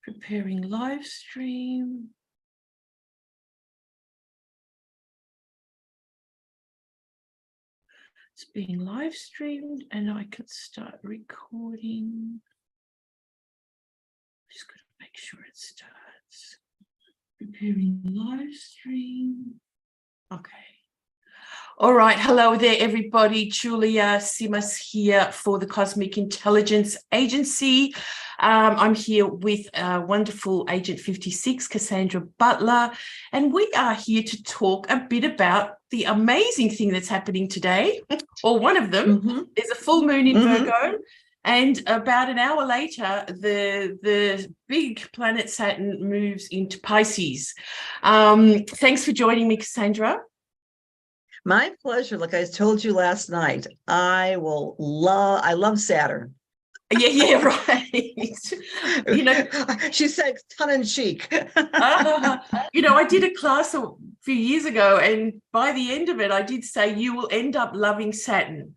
Preparing live stream. It's being live streamed and I can start recording. Just got to make sure it starts. Preparing live stream. Okay. All right. Hello there, everybody. Julija Simas here for the Cosmic Intelligence Agency. I'm here with wonderful Agent 56, Cassandra Butler, and we are here to talk a bit about the amazing thing that's happening today, or one of them. There's a full moon in Virgo, and about an hour later, the big planet Saturn moves into Pisces. Thanks for joining me, Cassandra. My pleasure. Like I told you last night, I love Saturn. Yeah, right. She said tongue in cheek. I did a class a few years ago, and by the end of it, I did say you will end up loving Saturn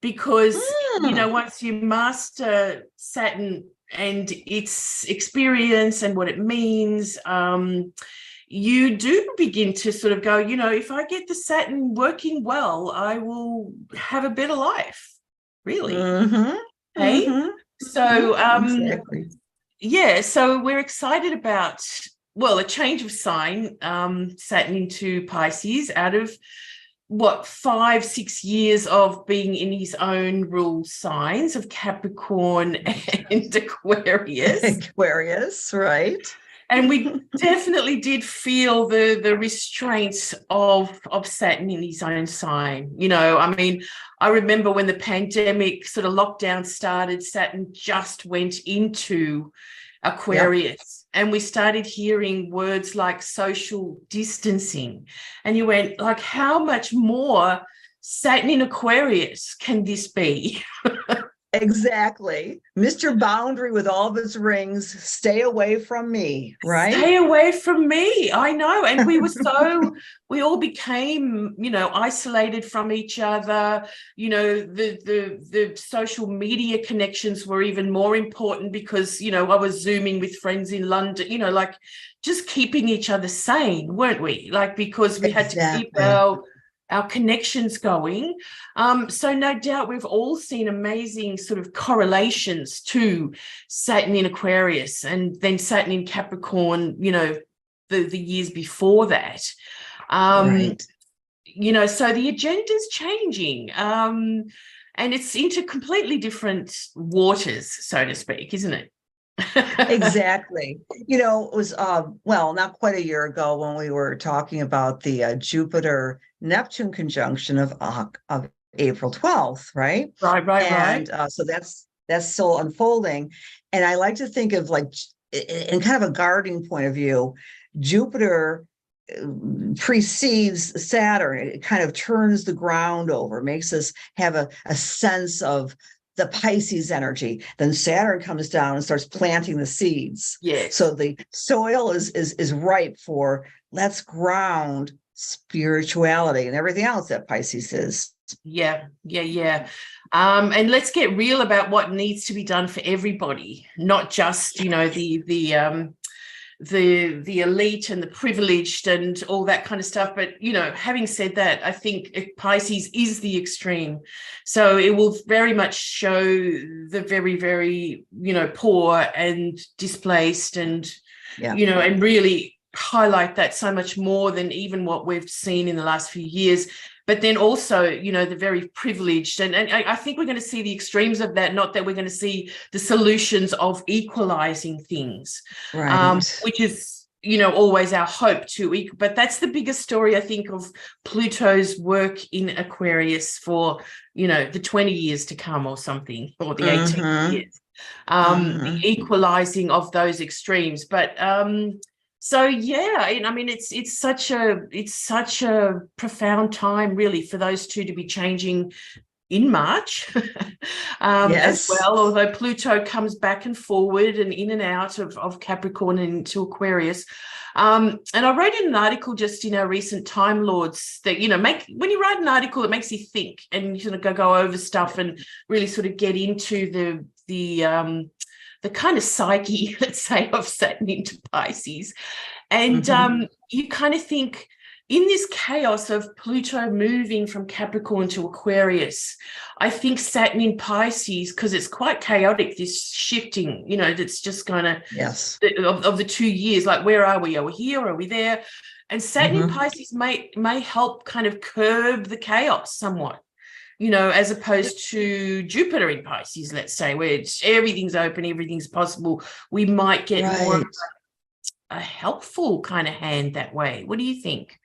because, once you master Saturn and its experience and what it means, you do begin to sort of go, if I get the Saturn working well, I will have a better life, really. Hey? So, exactly. So we're excited about, a change of sign, Saturn into Pisces out of 5-6 years of being in his own rule signs of Capricorn and Aquarius. Aquarius, right. And we definitely did feel the restraints of Saturn in his own sign. I remember when the pandemic sort of lockdown started, Saturn just went into Aquarius. Yep. And we started hearing words like social distancing. And you went, like, how much more Saturn in Aquarius can this be? Exactly. Mr. Boundary with all of his rings, stay away from me, right? Stay away from me. I know. And we were we all became, isolated from each other. The social media connections were even more important because, I was Zooming with friends in London, just keeping each other sane, weren't we? Because we had to keep our connections going. So no doubt we've all seen amazing sort of correlations to Saturn in Aquarius and then Saturn in Capricorn, the years before that. Right. So the agenda's changing. And it's into completely different waters, so to speak, isn't it? Exactly. It was not quite a year ago when we were talking about the Jupiter-Neptune conjunction of April 12th, right? Right. So that's still unfolding. And I like to think of, like, in kind of a guarding point of view, Jupiter precedes Saturn. It kind of turns the ground over, makes us have a sense of the Pisces energy. Then Saturn comes down and starts planting the seeds. Yes. So the soil is ripe for, let's ground spirituality and everything else that Pisces is. Yeah. And let's get real about what needs to be done for everybody, not just, the elite and the privileged and all that kind of stuff. But, having said that, I think Pisces is the extreme. So it will very much show the very, very, poor and displaced and, and really highlight that so much more than even what we've seen in the last few years. But then also, the very privileged. And I think we're going to see the extremes of that, not that we're going to see the solutions of equalizing things, right. Which is, always our hope to. But that's the biggest story, I think, of Pluto's work in Aquarius for, the 20 years to come or something, or the 18 years, the equalizing of those extremes. But so it's such a profound time, really, for those two to be changing in March as well. Although Pluto comes back and forward and in and out of Capricorn and into Aquarius. And I wrote in an article just in our recent Time Lords that, when you write an article, it makes you think and you sort of go over stuff and really sort of get into the the kind of psyche, let's say, of Saturn into Pisces. And you kind of think, in this chaos of Pluto moving from Capricorn to Aquarius, I think Saturn in Pisces, because it's quite chaotic, this shifting, that's just kind of, yes, of the 2 years, like, where are we? Are we here? Are we there? And Saturn in Pisces may help kind of curb the chaos somewhat, as opposed to Jupiter in Pisces, let's say, where everything's open, everything's possible. We might get more of a helpful kind of hand that way. What do you think?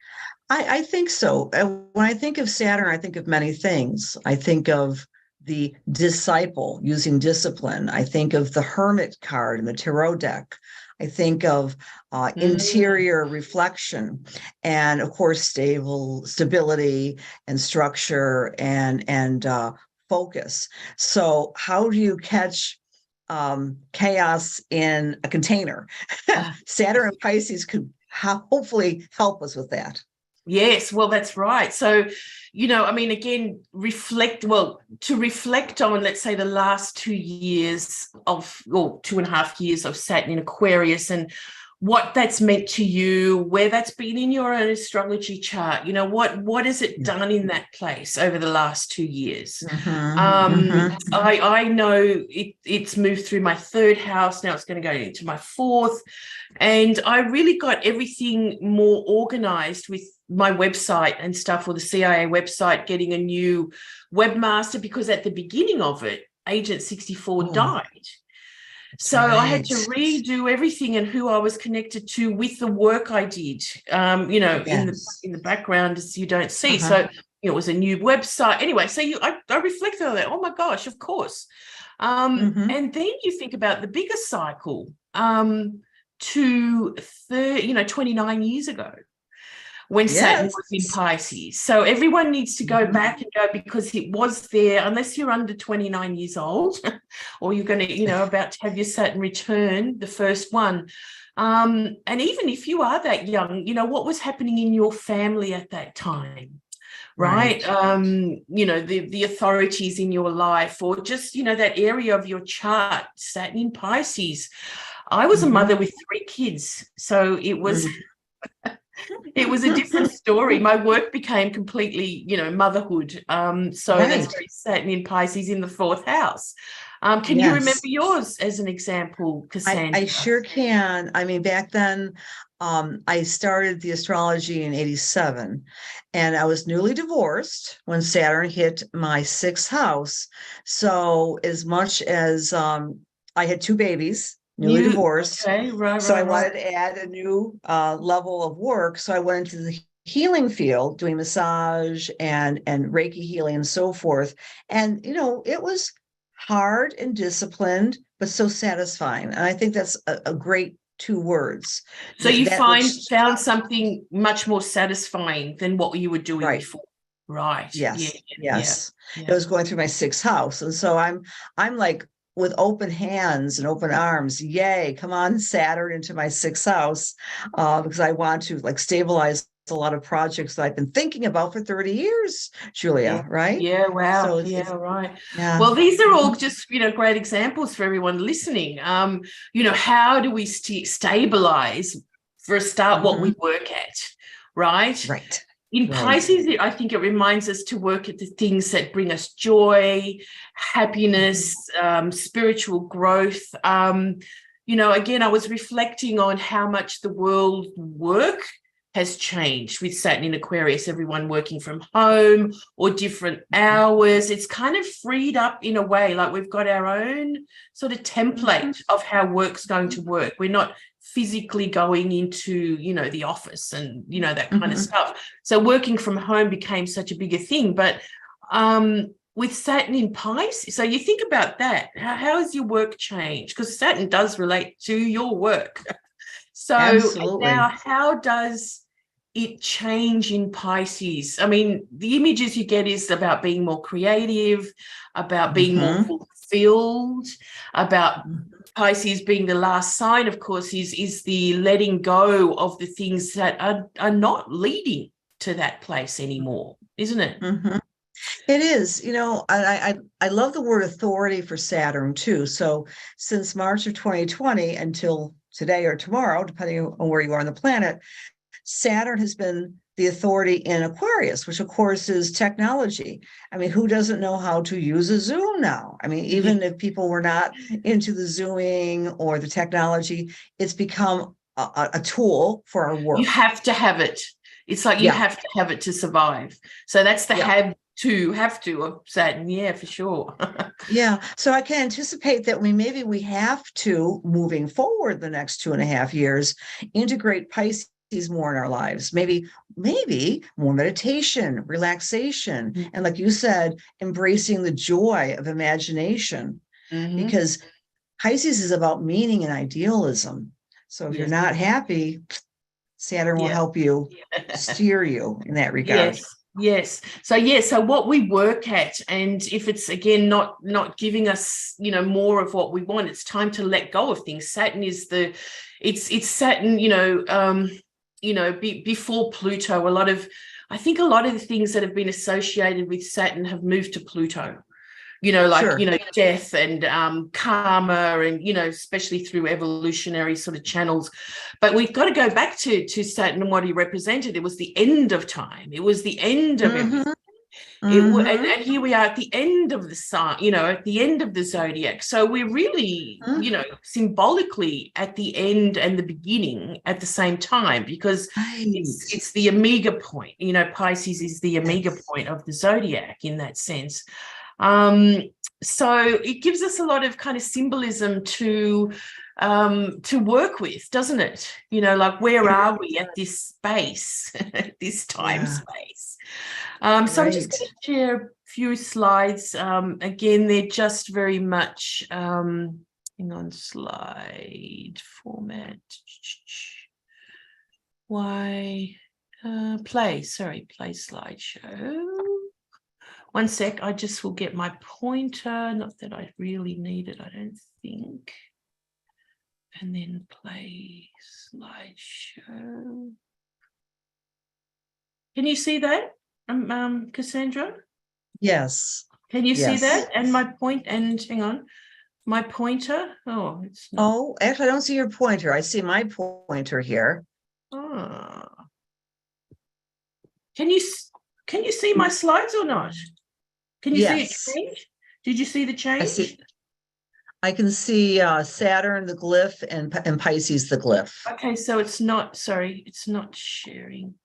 I think so. When I think of Saturn, I think of many things. I think of the disciple using discipline. I think of the Hermit card in the tarot deck. I think of interior reflection, and of course, stability and structure and focus. So, how do you catch chaos in a container? Saturn and Pisces could hopefully help us with that. Yes, well, that's right. So, again, to reflect on, let's say, the last 2 years of, or 2.5 years of Saturn in Aquarius, and what that's meant to you, where that's been in your own astrology chart. What has it done in that place over the last 2 years? I know it's moved through my 3rd house. Now it's going to go into my 4th. And I really got everything more organized with my website and stuff, or the CIA website, getting a new webmaster, because at the beginning of it, Agent 64 died. So I had to redo everything and who I was connected to with the work I did, in the background, as you don't see. So it was a new website. Anyway, so I reflected on that. Oh my gosh, of course. And then you think about the bigger cycle to 29 years ago, when Saturn was in Pisces. So everyone needs to go back and go, because it was there, unless you're under 29 years old or you're going to, about to have your Saturn return, the first one. And even if you are that young, what was happening in your family at that time, right? The authorities in your life, or just, that area of your chart, Saturn in Pisces. I was a mother with 3 kids, so it was... It was a different story. My work became completely, motherhood. That's very Saturn in Pisces in the 4th house. Can you remember yours as an example, Cassandra? I sure can. I mean, back then, I started the astrology in 87, and I was newly divorced when Saturn hit my 6th house. So as much as I had 2 babies, newly divorced. So I wanted to add a new level of work. So I went into the healing field, doing massage and Reiki healing and so forth. And, it was hard and disciplined, but so satisfying. And I think that's a great 2 words. So you found something much more satisfying than what you were doing before. Right. Yes. Yes. It was going through my 6th house. And so I'm like, with open hands and open arms, yay, come on, Saturn, into my 6th house, because I want to stabilize a lot of projects that I've been thinking about for 30 years, Julija, right? Yeah, wow. So right. Yeah. Well, these are all just, great examples for everyone listening. How do we stabilize, for a start, what we work at, right? Right. In Pisces, I think it reminds us to work at the things that bring us joy, happiness, spiritual growth. Again, I was reflecting on how much the world work has changed with Saturn in Aquarius, everyone working from home or different hours. It's kind of freed up in a way, like we've got our own sort of template of how work's going to work. We're not physically going into, the office and, that kind of stuff. So working from home became such a bigger thing. But with Saturn in Pisces, so you think about that. How has your work changed? Because Saturn does relate to your work. So now how does it change in Pisces? I mean, the images you get is about being more creative, about being more fulfilled, about Pisces being the last sign, of course, is the letting go of the things that are not leading to that place anymore, isn't it? It is, I love the word authority for Saturn too. So since March of 2020 until today or tomorrow, depending on where you are on the planet, Saturn has been the authority in Aquarius, which of course is technology. I mean, who doesn't know how to use a Zoom now? I mean, even if people were not into the Zooming or the technology, it's become a tool for our work. You have to have it. It's like you have to have it to survive. So that's the have to of Saturn. Yeah, for sure. Yeah. So I can anticipate that maybe we have to, moving forward the next 2.5 years, integrate Pisces more in our lives. Maybe more meditation, relaxation, and like you said, embracing the joy of imagination, because Pisces is about meaning and idealism. So if you're not happy, Saturn will help you steer you in that regard. Yes. So what we work at, and if it's again not giving us, more of what we want, it's time to let go of things. Saturn is it's Saturn, before Pluto. I think a lot of the things that have been associated with Saturn have moved to Pluto. Death and karma, and especially through evolutionary sort of channels. But we've got to go back to Saturn and what he represented. It was the end of time. It was the end of everything. And here we are at the end of the sign, at the end of the zodiac. So we're really, symbolically at the end and the beginning at the same time, because it's the omega point. Pisces is the omega point of the zodiac in that sense. So it gives us a lot of kind of symbolism to work with, doesn't it? Like, where are we at this space, this time space? So I'm just going to share a few slides. Again, they're just very much, hang on, slide format. Play slideshow. One sec, I just will get my pointer, not that I really need it, I don't think. And then play slideshow. Can you see that, Cassandra? Yes. Can you see that? And my hang on, my pointer? Oh, it's not. Oh, actually, I don't see your pointer. I see my pointer here. Oh. Can you see my slides or not? Can you see it change? Did you see the change? I can see Saturn, the glyph, and Pisces, the glyph. Okay, so it's not sharing.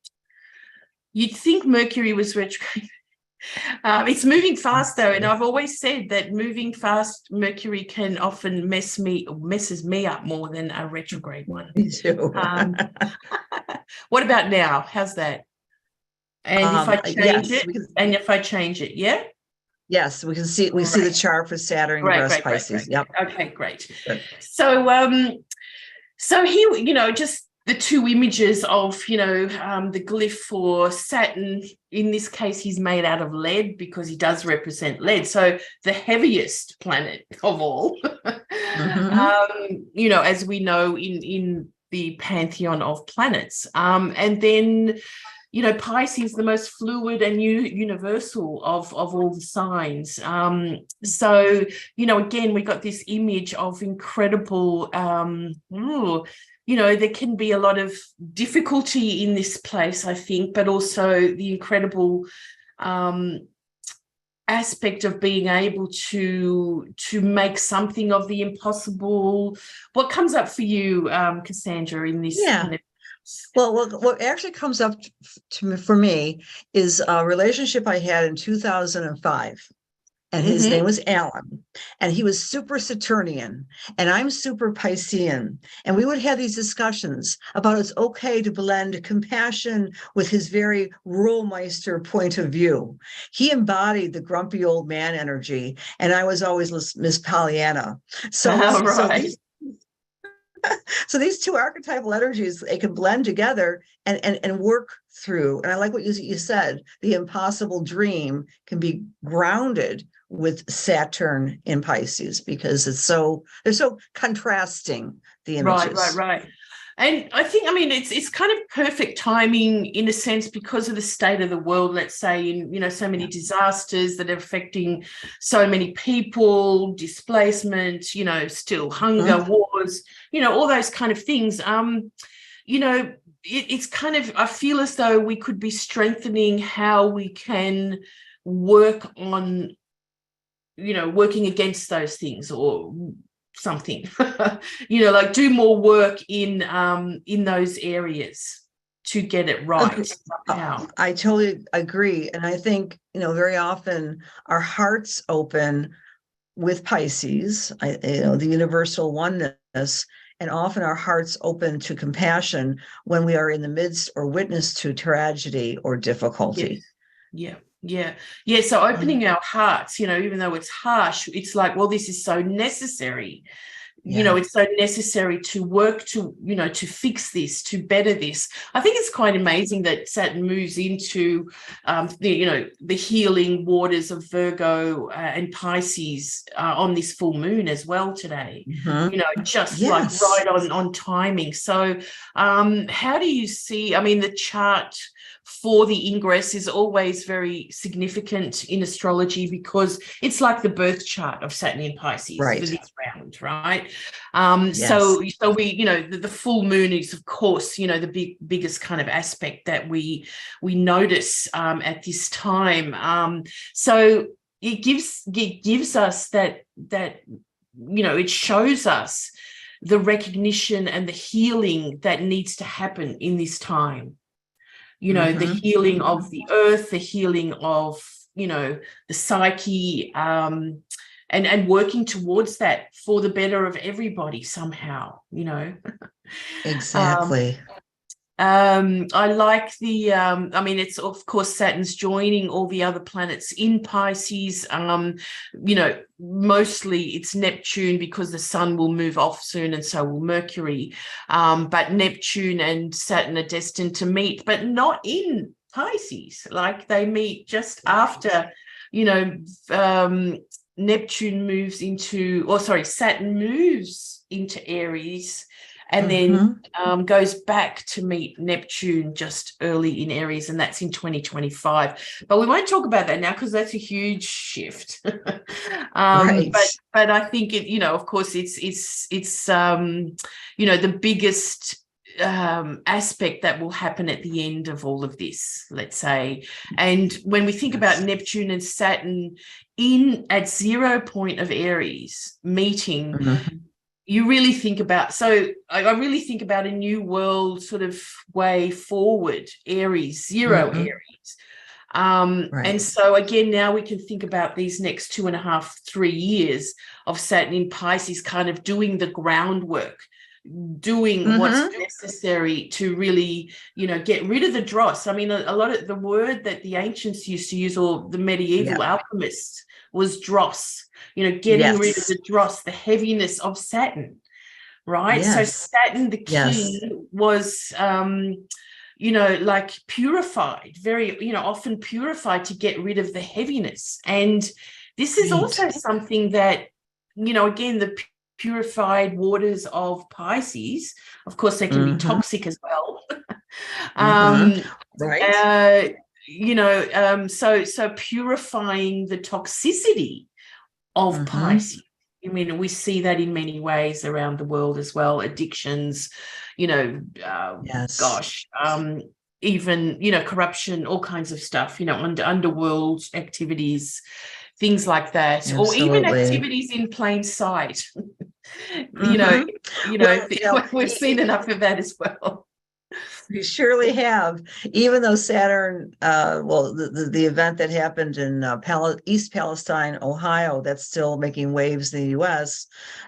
You'd think Mercury was retrograde. It's moving fast though, and I've always said that moving fast Mercury can often messes me up more than a retrograde one. Me too. What about now? How's that? And if I change it, yeah? Yes, we can see see the chart for Saturn and Pisces. Yep. Okay, great. Good. So here, just the two images of, the glyph for Saturn. In this case, he's made out of lead because he does represent lead. So the heaviest planet of all, as we know in the pantheon of planets. And then, Pisces, the most fluid and universal of all the signs. So, again, we got this image of incredible, there can be a lot of difficulty in this place, I think, but also the incredible aspect of being able to make something of the impossible. What comes up for you, Cassandra, in this kind of? Well, what actually comes up for me is a relationship I had in 2005. And his name was Alan, and he was super Saturnian, and I'm super Piscean. And we would have these discussions about it's okay to blend compassion with his very Ruhlmeister point of view. He embodied the grumpy old man energy, and I was always Miss Pollyanna. So these two archetypal energies, they can blend together and work through. And I like what you said, the impossible dream can be grounded with Saturn in Pisces, because they're so contrasting, the images. Right. And I think, I mean, it's kind of perfect timing in a sense because of the state of the world, let's say, in, so many disasters that are affecting so many people, displacement, still hunger, wars, all those kind of things. It's kind of, I feel as though we could be strengthening how we can work on, working against those things or something, like do more work in those areas to get it right somehow. I totally agree. And I think, very often our hearts open with Pisces, the universal oneness, and often our hearts open to compassion when we are in the midst or witness to tragedy or difficulty. Yes. Yeah. So opening our hearts, even though it's harsh, it's like, well, this is so necessary. It's so necessary to work to, to fix this, to better this. I think it's quite amazing that Saturn moves into the healing waters of Virgo and Pisces on this full moon as well today. Just like right on timing. So how do you see, I mean, the chart for the ingress is always very significant in astrology because it's like the birth chart of Saturn in Pisces for this round, right? So we, the full moon is, of course, the biggest kind of aspect that we notice at this time. So it gives us that it shows us the recognition and the healing that needs to happen in this time. The healing of the earth, the healing of, the psyche, and working towards that for the better of everybody somehow, Exactly. I like the, it's, of course, Saturn's joining all the other planets in Pisces. Mostly it's Neptune because the sun will move off soon and so will Mercury. But Neptune and Saturn are destined to meet, but not in Pisces. Like they meet just after, Neptune moves into, Saturn moves into Aries and then goes back to meet Neptune just early in Aries, and that's in 2025. But we won't talk about that now because that's a huge shift. But I think it, of course, it's the biggest aspect that will happen at the end of all of this, let's say. And when we think about Neptune and Saturn at 0 point of Aries meeting, you really think about, I really think about a new world sort of way forward, Aries, 0 Aries. And so again, now we can think about these next 2.5, 3 years of Saturn in Pisces kind of doing the groundwork, doing what's necessary to really, get rid of the dross. I mean, a lot of the word that the ancients used to use, or the medieval alchemists, was dross, getting rid of the dross, the heaviness of Saturn, right? So Saturn, the king, was, like purified, very, often purified to get rid of the heaviness. And this is also something that, again, the purified waters of Pisces, of course, they can be toxic as well. So purifying the toxicity of Pisces. I mean, we see that in many ways around the world as well. Addictions, even, corruption, all kinds of stuff, underworld activities, things like that. Absolutely. Or even activities in plain sight. We've seen enough of that as well. We surely have, even though Saturn, the event that happened in East Palestine, Ohio, that's still making waves in the U.S.,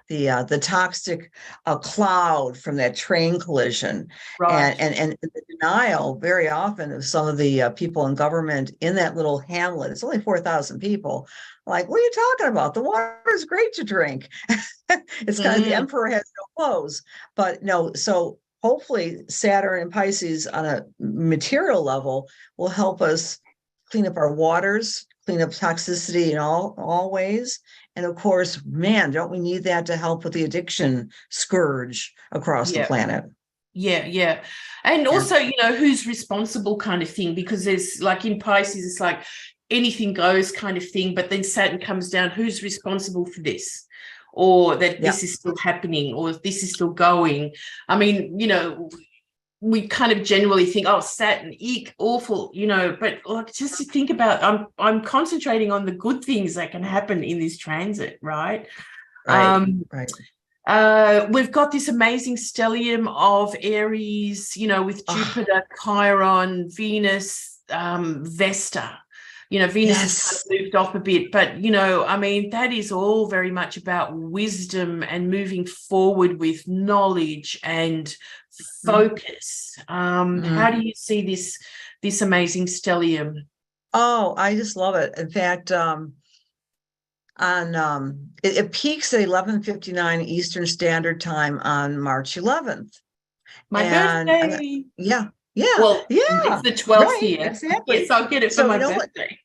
the toxic cloud from that train collision, and the denial very often of some of the people in government in that little hamlet. It's only 4,000 people. Like, what are you talking about? The water is great to drink. It's kind of the emperor has no clothes, but no. So hopefully Saturn and Pisces on a material level will help us clean up our waters, clean up toxicity in all ways. And of course, man, don't we need that to help with the addiction scourge across the planet? Yeah. And also, who's responsible kind of thing, because there's like in Pisces, it's like anything goes kind of thing, but then Saturn comes down, who's responsible for this? Or that this is still happening, or this is still going. I mean, we kind of generally think, oh, Saturn, eek, awful, but like just to think about, I'm concentrating on the good things that can happen in this transit, right? Right. We've got this amazing stellium of Aries, with Jupiter, Chiron, Venus, Vesta. Venus has kind of moved off a bit, but, I mean, that is all very much about wisdom and moving forward with knowledge and focus. How do you see this amazing stellium? Oh, I just love it. In fact, it peaks at 11:59 Eastern Standard Time on March 11th. My birthday. Well, it's the 12th year. Exactly. Yes, I'll get it for my birthday.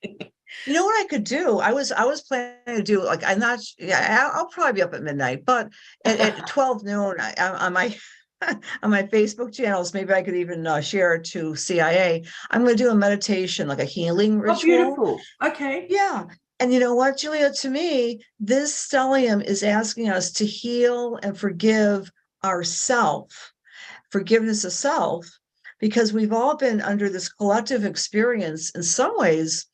You know what I could do? I was planning to do, like, I'll probably be up at midnight, but at 12 noon on my on my Facebook channels, maybe I could even share it to CIA. I'm going to do a meditation, like a healing ritual. Oh, beautiful. Okay. Yeah. And you know what, Julia, to me, this stellium is asking us to heal and forgive ourself, forgiveness of self, because we've all been under this collective experience in some ways,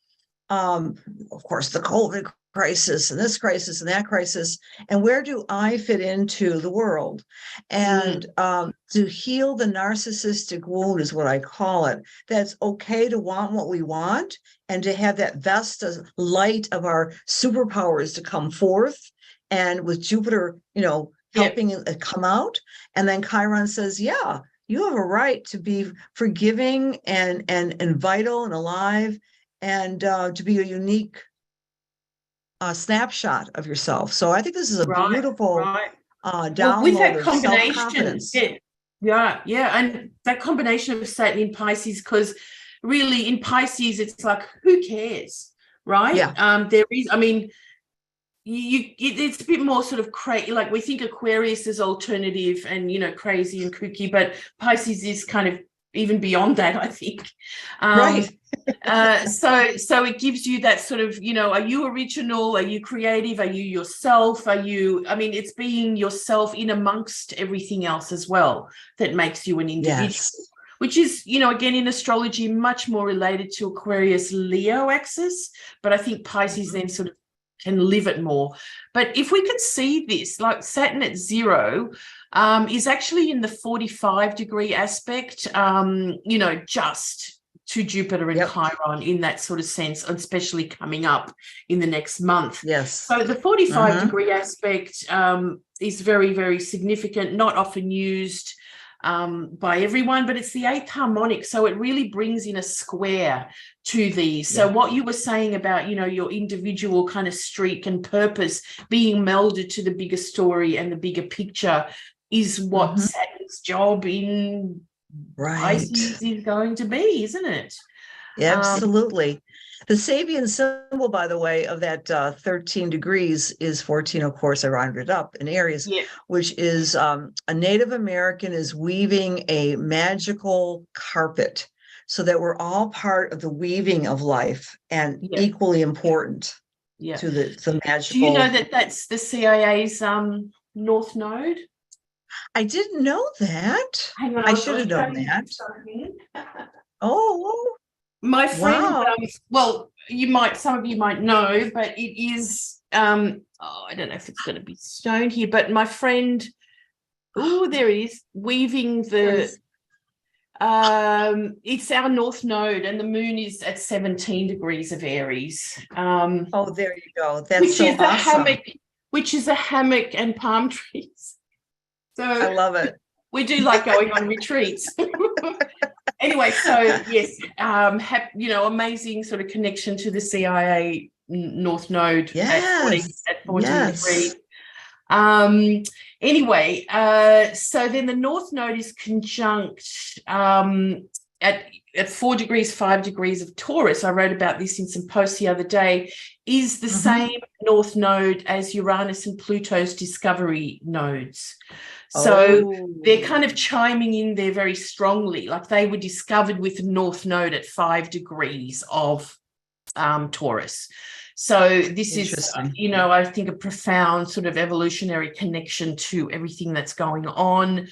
of course, the COVID crisis and this crisis and that crisis. And where do I fit into the world? And to heal the narcissistic wound is what I call it. That's okay to want what we want and to have that Vesta light of our superpowers to come forth. And with Jupiter, helping it come out. And then Chiron says, yeah, you have a right to be forgiving and vital and alive, and to be a unique snapshot of yourself. So I think this is a beautiful download with that of combination, self-confidence. And that combination of Saturn in Pisces, because really in Pisces it's like, who cares, right? There is, I mean, it's a bit more sort of crazy. Like we think Aquarius is alternative and crazy and kooky, but Pisces is kind of even beyond that, I think. Right. So it gives you that sort of, are you original? Are you creative? Are you yourself? It's being yourself in amongst everything else as well that makes you an individual. Yes. Which is, again, in astrology, much more related to Aquarius Leo axis, but I think Pisces then sort of can live it more. But if we could see this, like Saturn at 0 is actually in the 45-degree aspect, just to Jupiter and Chiron in that sort of sense, especially coming up in the next month. Yes. So the 45-degree aspect is very, very significant, not often used by everyone, but it's the 8th harmonic, so it really brings in a square to these. So what you were saying about your individual kind of streak and purpose being melded to the bigger story and the bigger picture is what Saturn's job in Pisces is going to be, isn't it? Absolutely. The Sabian symbol, by the way, of that 13 degrees is 14, of course, I rounded it up in Aries, which is a Native American is weaving a magical carpet, so that we're all part of the weaving of life and equally important to the magical. Do you know that that's the CIA's North Node? I didn't know that. Hang on, I should have known that. Oh, my friend, some of you might know, but it is, I don't know if it's going to be shown here, but my friend, there it is, weaving it's our North Node, and the moon is at 17 degrees of Aries. There you go. That's so awesome. Which is a hammock and palm trees. So I love it. We do like going on retreats. Anyway, so yes, amazing sort of connection to the CIA North Node at 14 degrees. Anyway, so then the North Node is conjunct at 4 degrees, 5 degrees of Taurus, I wrote about this in some posts the other day, is the same north node as Uranus and Pluto's discovery nodes. So they're kind of chiming in there very strongly, like they were discovered with the north node at 5 degrees of Taurus. So this is, I think a profound sort of evolutionary connection to everything that's going on.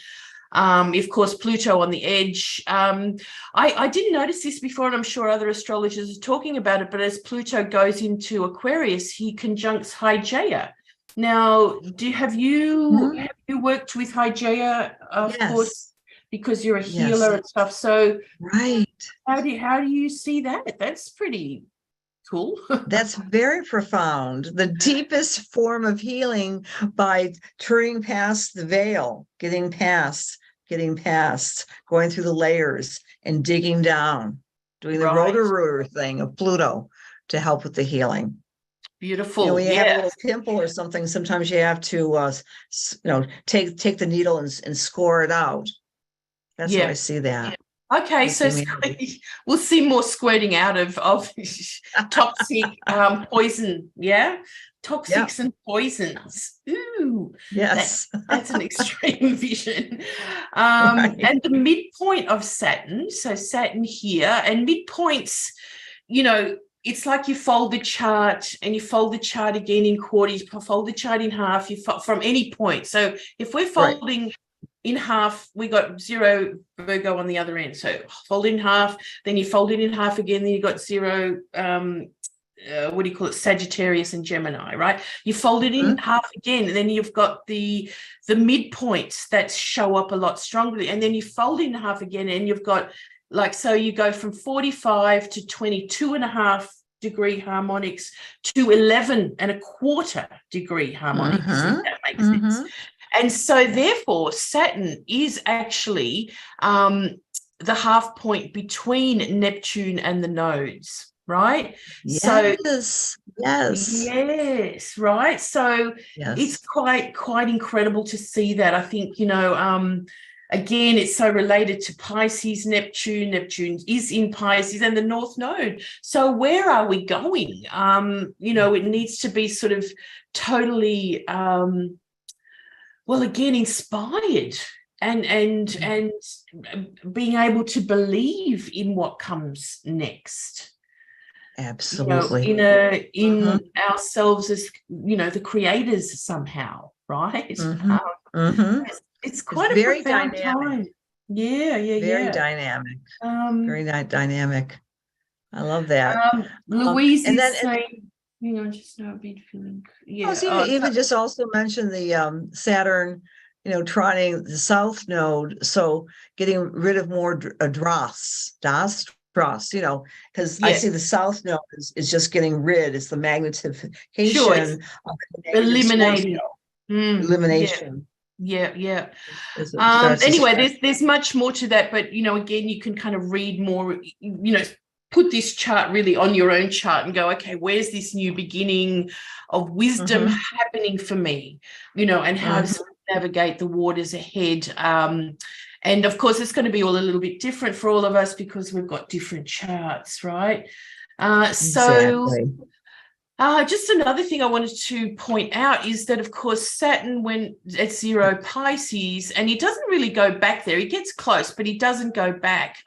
Of course, Pluto on the edge. I didn't notice this before, and I'm sure other astrologers are talking about it, but as Pluto goes into Aquarius, he conjuncts Hygeia. Now, have you worked with Hygeia, of course, because you're a healer and stuff. So how do you see that? That's pretty cool. That's very profound. The deepest form of healing by turning past the veil, getting past, going through the layers and digging down, doing the rotor thing of Pluto to help with the healing. Beautiful. When you have a little pimple or something, sometimes you have to, take the needle and score it out. That's how I see that. Yeah. Okay, so we'll see more squirting out of toxic poison, toxics and poisons. Ooh, yes, that's an extreme vision. And the midpoint of Saturn, so Saturn here, and midpoints, it's like you fold the chart and you fold the chart again in quarters, you fold the chart in half, from any point. So if we're folding in half, we got 0 Virgo on the other end. So fold in half, then you fold it in half again, then you got 0, Sagittarius and Gemini, right? You fold it in half again, and then you've got the midpoints that show up a lot strongly. And then you fold in half again, and you've got so you go from 45 to 22.5 degree harmonics to 11.25 degree harmonics, if that makes sense. And so therefore Saturn is actually the half point between Neptune and the nodes, right? Yes. Right. So it's quite incredible to see that. I think, again, it's so related to Pisces, Neptune. Neptune is in Pisces and the North Node. So where are we going? It needs to be sort of totally, again, inspired and being able to believe in what comes next. Absolutely. In ourselves as, the creators somehow, right? It's quite a very profound time. Very dynamic. Very dynamic. I love that. Louise is saying, just not be feeling. Even just also mention the Saturn, trining the South Node, so getting rid of more dross, because I see the South Node is just getting rid. It's the magnetification of eliminating. Elimination. Anyway, there's much more to that, but again, you can kind of read more, put this chart really on your own chart and go, okay, where's this new beginning of wisdom happening for me, and how to sort of navigate the waters ahead. And of course, it's going to be all a little bit different for all of us because we've got different charts, right? Just another thing I wanted to point out is that, of course, Saturn went at 0 Pisces, and he doesn't really go back there. He gets close, but he doesn't go back,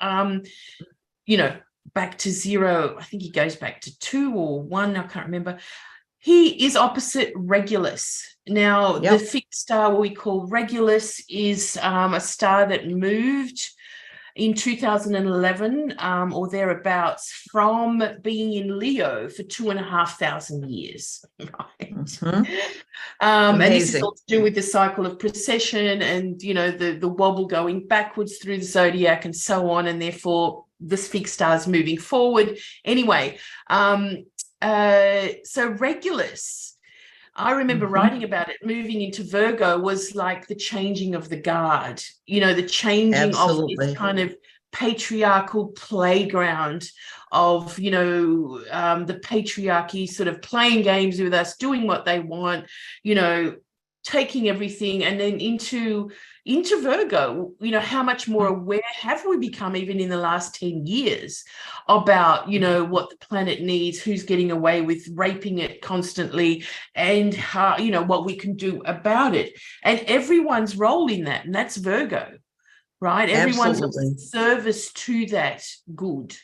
back to 0. I think he goes back to 2 or 1. I can't remember. He is opposite Regulus. Now, the fixed star, what we call Regulus, is a star that moved in 2011 or thereabouts from being in Leo for 2,500 years, right? And this is all to do with the cycle of precession and, the wobble going backwards through the zodiac and so on, and therefore this fixed star is moving forward. Anyway, so Regulus, I remember writing about it, moving into Virgo was like the changing of the guard, the changing of this kind of patriarchal playground of, the patriarchy sort of playing games with us, doing what they want, taking everything, and then into, into Virgo, how much more aware have we become even in the last 10 years about, what the planet needs, who's getting away with raping it constantly, and how, what we can do about it. And everyone's role in that, and that's Virgo, right? Everyone's Absolutely. service to that good.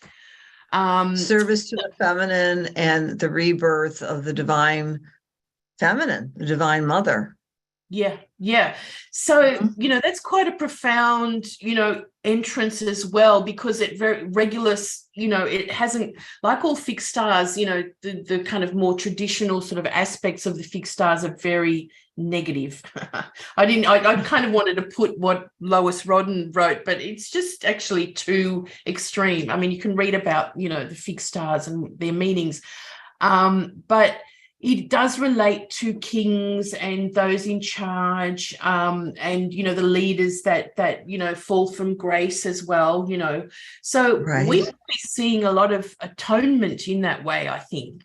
Service to the feminine and the rebirth of the divine feminine, the divine mother. Yeah. So, that's quite a profound, entrance as well, because it very regular, it hasn't, like all fixed stars, the kind of more traditional sort of aspects of the fixed stars are very negative. I kind of wanted to put what Lois Rodden wrote, but it's just actually too extreme. I mean, you can read about, the fixed stars and their meanings, but it does relate to kings and those in charge, and, the leaders that fall from grace as well, So Right. we will be seeing a lot of atonement in that way, I think.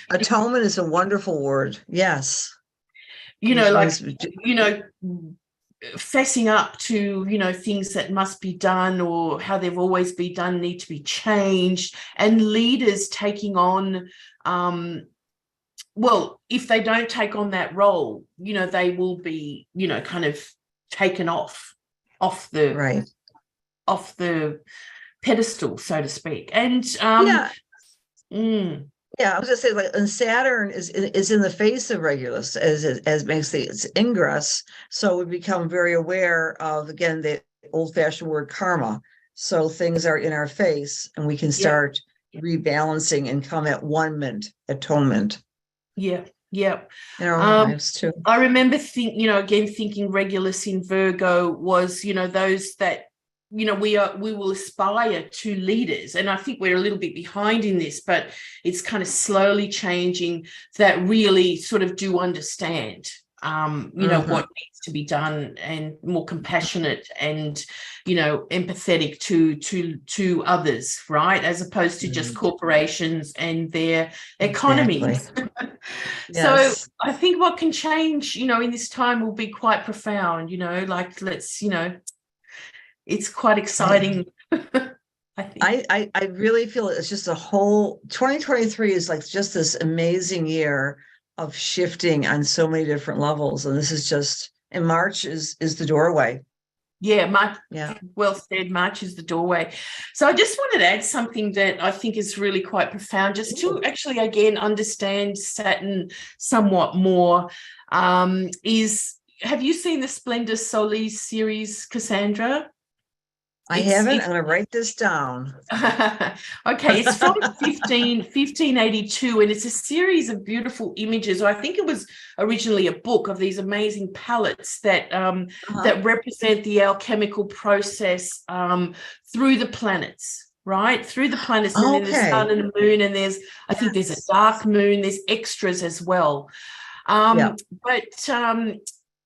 Atonement is a wonderful word. Yes. Fessing up to, things that must be done or how they've always been done need to be changed, and leaders taking on, if they don't take on that role, they will be, kind of taken off the pedestal, so to speak. And I was gonna say, like, and Saturn is in the face of Regulus as makes its ingress, so we become very aware of, again, the old-fashioned word karma. So things are in our face, and we can start rebalancing and come at atonement. Yeah. In our own lives too. I remember thinking Regulus in Virgo was, those that, we will aspire to leaders. And I think we're a little bit behind in this, but it's kind of slowly changing, that really sort of do understand, what needs to be done, and more compassionate and, empathetic to others, right? As opposed to just corporations and their economies. Yes. So I think what can change, in this time will be quite profound, it's quite exciting. I think. I really feel it's just a whole 2023 is like just this amazing year of shifting on so many different levels. And this is just, and March is the doorway. Yeah, March. Yeah. Well said. March is the doorway. So I just wanted to add something that I think is really quite profound, just to actually, again, understand Saturn somewhat more. Have you seen the Splendor Solis series, Cassandra? I haven't. I'm going to write this down. Okay, it's from 1582, and it's a series of beautiful images. I think it was originally a book of these amazing palettes that that represent the alchemical process through the planets, right? Through the planets, and then the sun and the moon, and there's a dark moon. There's extras as well.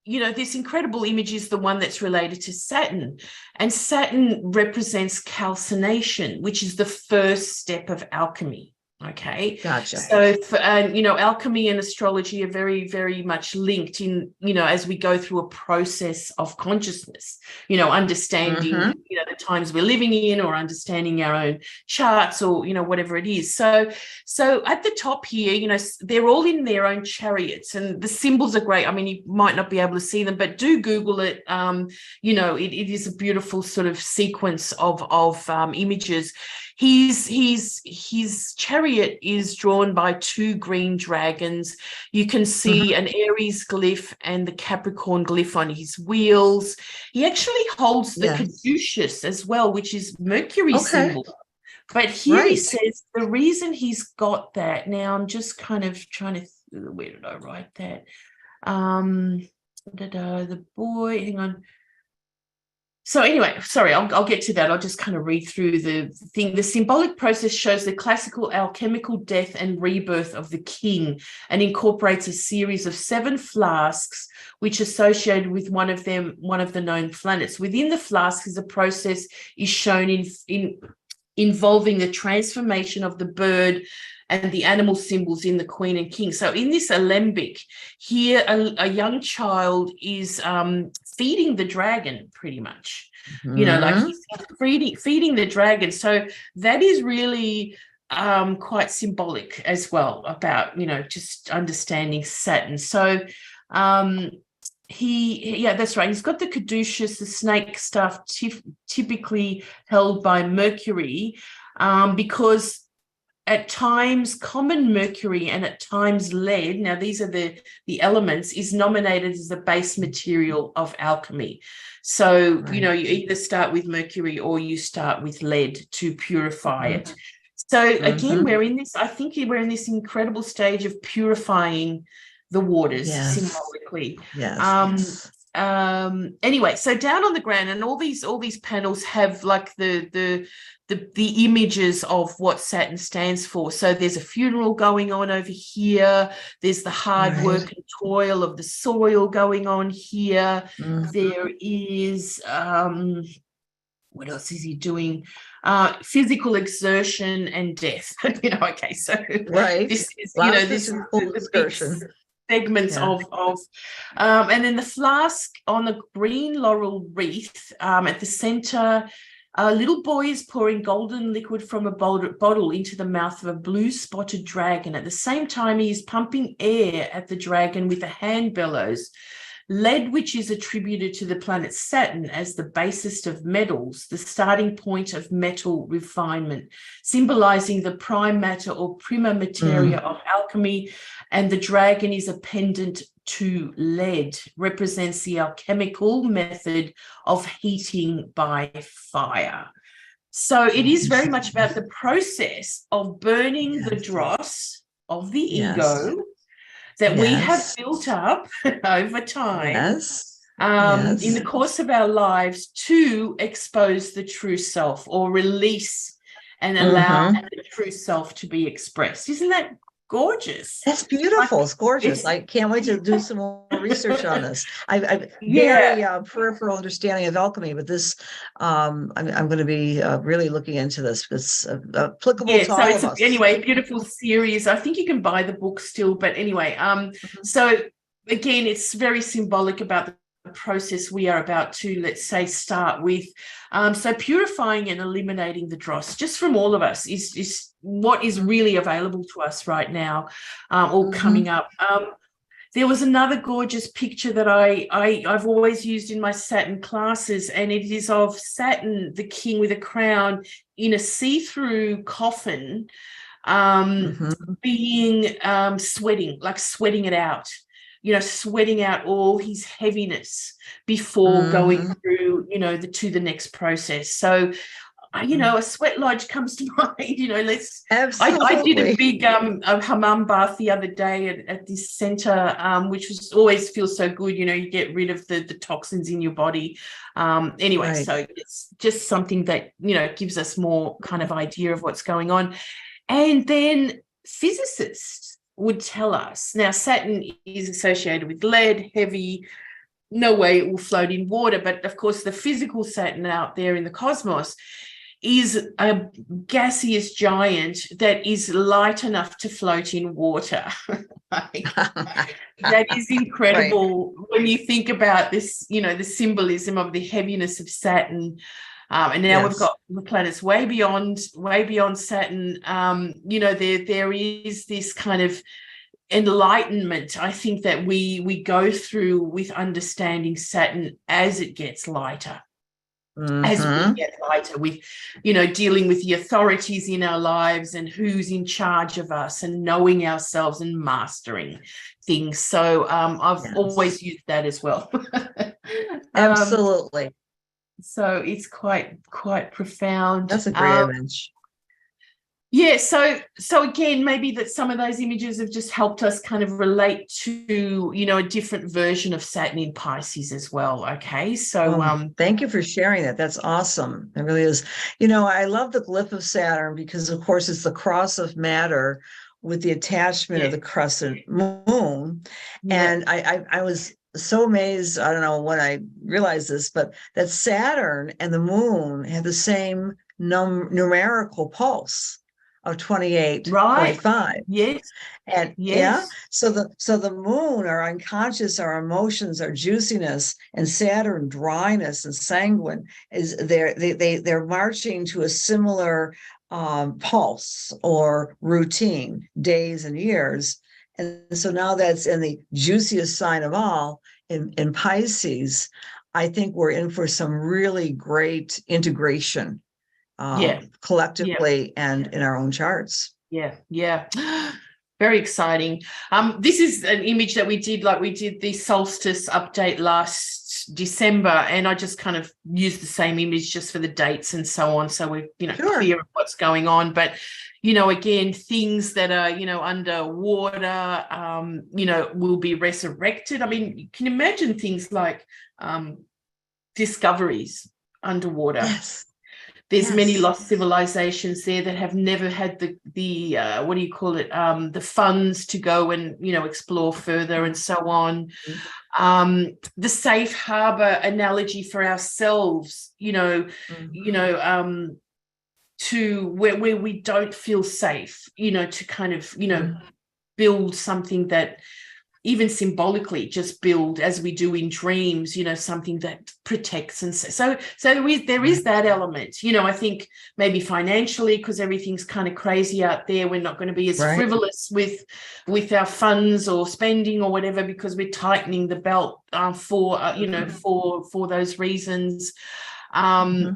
This incredible image is the one that's related to Saturn, and Saturn represents calcination, which is the first step of alchemy. Okay. Gotcha. So, alchemy and astrology are very, very much linked in, as we go through a process of consciousness, understanding, the times we're living in, or understanding our own charts, or, whatever it is. So at the top here, they're all in their own chariots, and the symbols are great. I mean, you might not be able to see them, but do Google it. It is a beautiful sort of sequence of images. His chariot is drawn by two green dragons. You can see an Aries glyph and the Capricorn glyph on his wheels. He actually holds the caduceus as well, which is Mercury symbol. But here he says the reason he's got that. Now I'm just kind of trying to, where did I write that? The boy, hang on. So anyway, sorry, I'll get to that. I'll just kind of read through the thing. The symbolic process shows the classical alchemical death and rebirth of the king, and incorporates a series of 7 flasks, which associated with one of the known planets. Within the flasks, the process is shown in involving the transformation of the bird and the animal symbols in the Queen and King. So in this alembic here, a young child is feeding the dragon pretty much. You know, like he's feeding the dragon. So that is really quite symbolic as well about, you know, just understanding Saturn. So yeah, that's right. He's got the caduceus, the snake stuff, typically held by Mercury, because at times common mercury and at times lead, now these are the elements, is nominated as the base material of alchemy. So, you know, you either start with mercury or you start with lead to purify it. So again, I think we're in this incredible stage of purifying the waters symbolically. Anyway, so down on the ground, and all these panels have like the images of what Saturn stands for. So there's a funeral going on over here. There's the hard work and toil of the soil going on here. There is what else is he doing? Physical exertion and death. You know, okay, so this is, you know, this is the big segments of and then the flask on the green laurel wreath, at the center, a little boy is pouring golden liquid from a bottle into the mouth of a blue spotted dragon. At the same time, he is pumping air at the dragon with a hand bellows. Lead, which is attributed to the planet Saturn as the basest of metals, the starting point of metal refinement, symbolizing the prime matter or prima materia of alchemy, and the dragon is a pendant to lead, represents the alchemical method of heating by fire. So it is very much about the process of burning the dross of the ego that we have built up over time in the course of our lives to expose the true self or release and allow the true self to be expressed. Isn't that gorgeous? That's beautiful. It's gorgeous. I can't wait to do some more research on this. I've very peripheral understanding of alchemy, but this I'm going to be really looking into this. It's applicable to all of us. Anyway, beautiful series. I think you can buy the book still, but anyway, so again, it's very symbolic about the process we are about to, let's say, start with. So purifying and eliminating the dross just from all of us is what is really available to us right now, or coming up. There was another gorgeous picture that I've always used in my Saturn classes, and it is of Saturn, the king with a crown, in a see-through coffin, being sweating it out. You know, sweating out all his heaviness before going through, you know, to the next process. So, you know, a sweat lodge comes to mind. You know, I did a big a hammam bath the other day at this center, which always feels so good. You know, you get rid of the toxins in your body. Anyway, so it's just something that, you know, gives us more kind of idea of what's going on. And then physicists would tell us, now Saturn is associated with lead, heavy, no way it will float in water, but of course the physical Saturn out there in the cosmos is a gaseous giant that is light enough to float in water. That is incredible when you think about this, you know, the symbolism of the heaviness of Saturn. And now we've got the planets way beyond Saturn. You know, there is this kind of enlightenment, I think, that we go through with understanding Saturn as it gets lighter. As we get lighter with, you know, dealing with the authorities in our lives and who's in charge of us and knowing ourselves and mastering things. So I've always used that as well. Absolutely. So it's quite profound. That's a great image. Yeah, so again, maybe that some of those images have just helped us kind of relate to, you know, a different version of Saturn in Pisces as well. Okay, so thank you for sharing that. That's awesome. It really is. You know, I love the glyph of Saturn because, of course, it's the cross of matter with the attachment of the crescent moon. And I was so amazed, I don't know when I realized this, but that Saturn and the moon have the same numerical pulse of 28.5. Right. Yes. And Yes. so the moon, our unconscious, our emotions, our juiciness, and Saturn, dryness and sanguine, is they're marching to a similar pulse or routine, days and years. And so now that's in the juiciest sign of all, in Pisces. I think we're in for some really great integration, collectively and in our own charts. Yeah. Very exciting. This is an image that we did the solstice update last December, and I just kind of used the same image just for the dates and so on. So we're, Sure. clear of what's going on. But, again, things that are, underwater, will be resurrected. I mean, you can imagine things like discoveries underwater. Yes. There's many lost civilizations there that have never had the what do you call it? The funds to go and, explore further and so on. The safe harbor analogy for ourselves, to where we don't feel safe, to kind of, build something that even symbolically just build, as we do in dreams, something that protects. And so there is that element, I think maybe financially, because everything's kind of crazy out there. We're not going to be as frivolous with our funds or spending or whatever, because we're tightening the belt for those reasons. The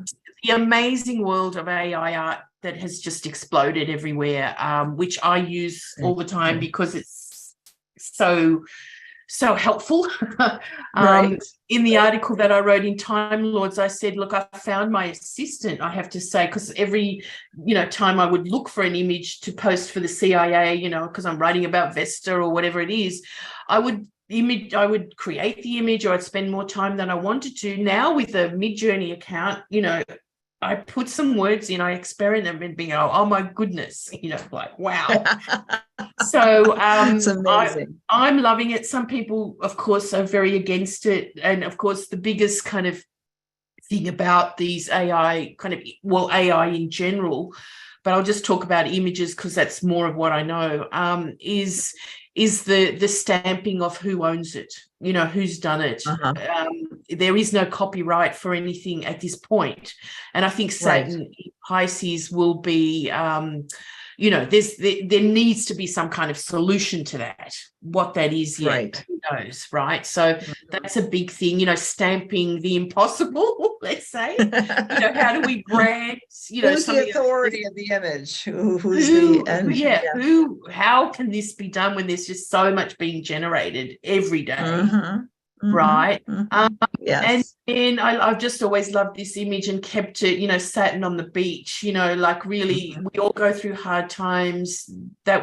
amazing world of AI art that has just exploded everywhere, which I use all the time because it's so helpful. In the article that I wrote in Time Lords, I said, look, I found my assistant, I have to say, because every time I would look for an image to post for the CIA, because I'm writing about Vesta or whatever it is, I would create the image, or I'd spend more time than I wanted to. Now with a Midjourney account, I put some words in, I experiment and being, oh my goodness, like, wow. So it's amazing. I'm loving it. Some people, of course, are very against it. And of course, the biggest kind of thing about these AI AI in general, but I'll just talk about images because that's more of what I know, is the stamping of who owns it, who's done it. There is no copyright for anything at this point. And I think Saturn in Pisces will be, there needs to be some kind of solution to that. What that is yet, who knows, right? So that's a big thing, stamping the impossible, let's say. How do we grant, who's the authority of the image? How can this be done when there's just so much being generated every day? Right. Yes. And I've just always loved this image and kept it, Saturn on the beach, like really we all go through hard times. The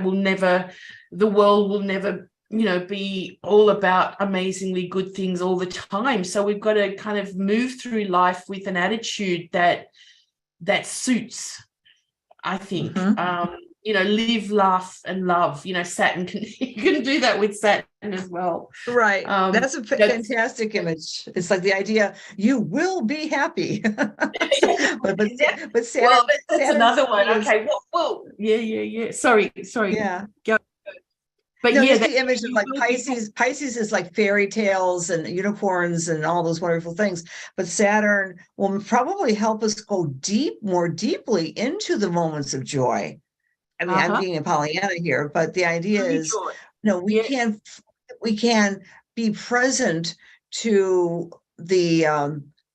world will never, be all about amazingly good things all the time. So we've got to kind of move through life with an attitude that suits, I think. Live, laugh, and love. Saturn you can do that with Saturn as well. Right. That's a fantastic image. It's like the idea you will be happy. but Saturn, that's another one. Okay. Well, yeah. Sorry. Yeah. Go. But the image of like Pisces. Pisces is like fairy tales and unicorns and all those wonderful things. But Saturn will probably help us go more deeply into the moments of joy. I mean, I'm being a Pollyanna here, but the idea is, we can be present to the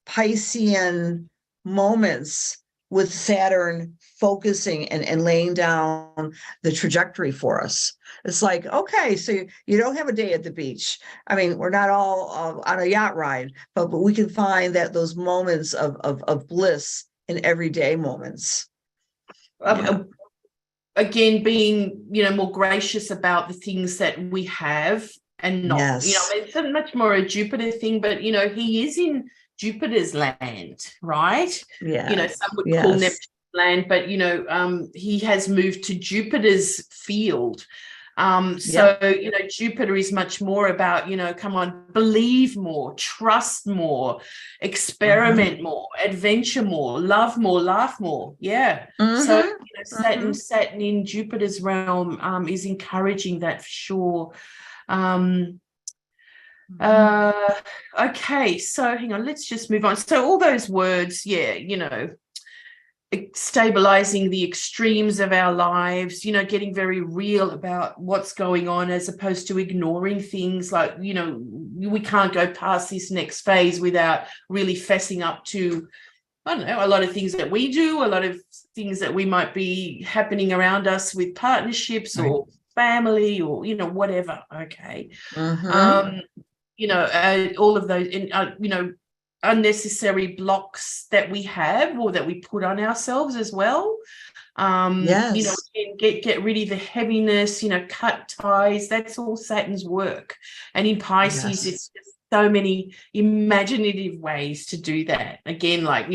Piscean moments with Saturn focusing and laying down the trajectory for us. It's like, okay, so you don't have a day at the beach. I mean, we're not all on a yacht ride, but we can find that those moments of bliss in everyday moments. Again, being, more gracious about the things that we have and not, it's much more a Jupiter thing, but, he is in Jupiter's land, right? Yeah. Some would call Neptune's land, but, he has moved to Jupiter's field. So, Jupiter is much more about, come on, believe more, trust more, experiment more, adventure more, love more, laugh more. Yeah. So, Saturn in Jupiter's realm is encouraging that for sure. Okay, so hang on, let's just move on. So all those words, stabilizing the extremes of our lives, getting very real about what's going on, as opposed to ignoring things like, we can't go past this next phase without really fessing up to, I don't know, a lot of things that we do, a lot of things that we might be happening around us with partnerships or family or, whatever. Okay. All of those, unnecessary blocks that we have or that we put on ourselves as well. Get rid of the heaviness, cut ties. That's all Saturn's work. And in Pisces, it's just so many imaginative ways to do that. Again, like,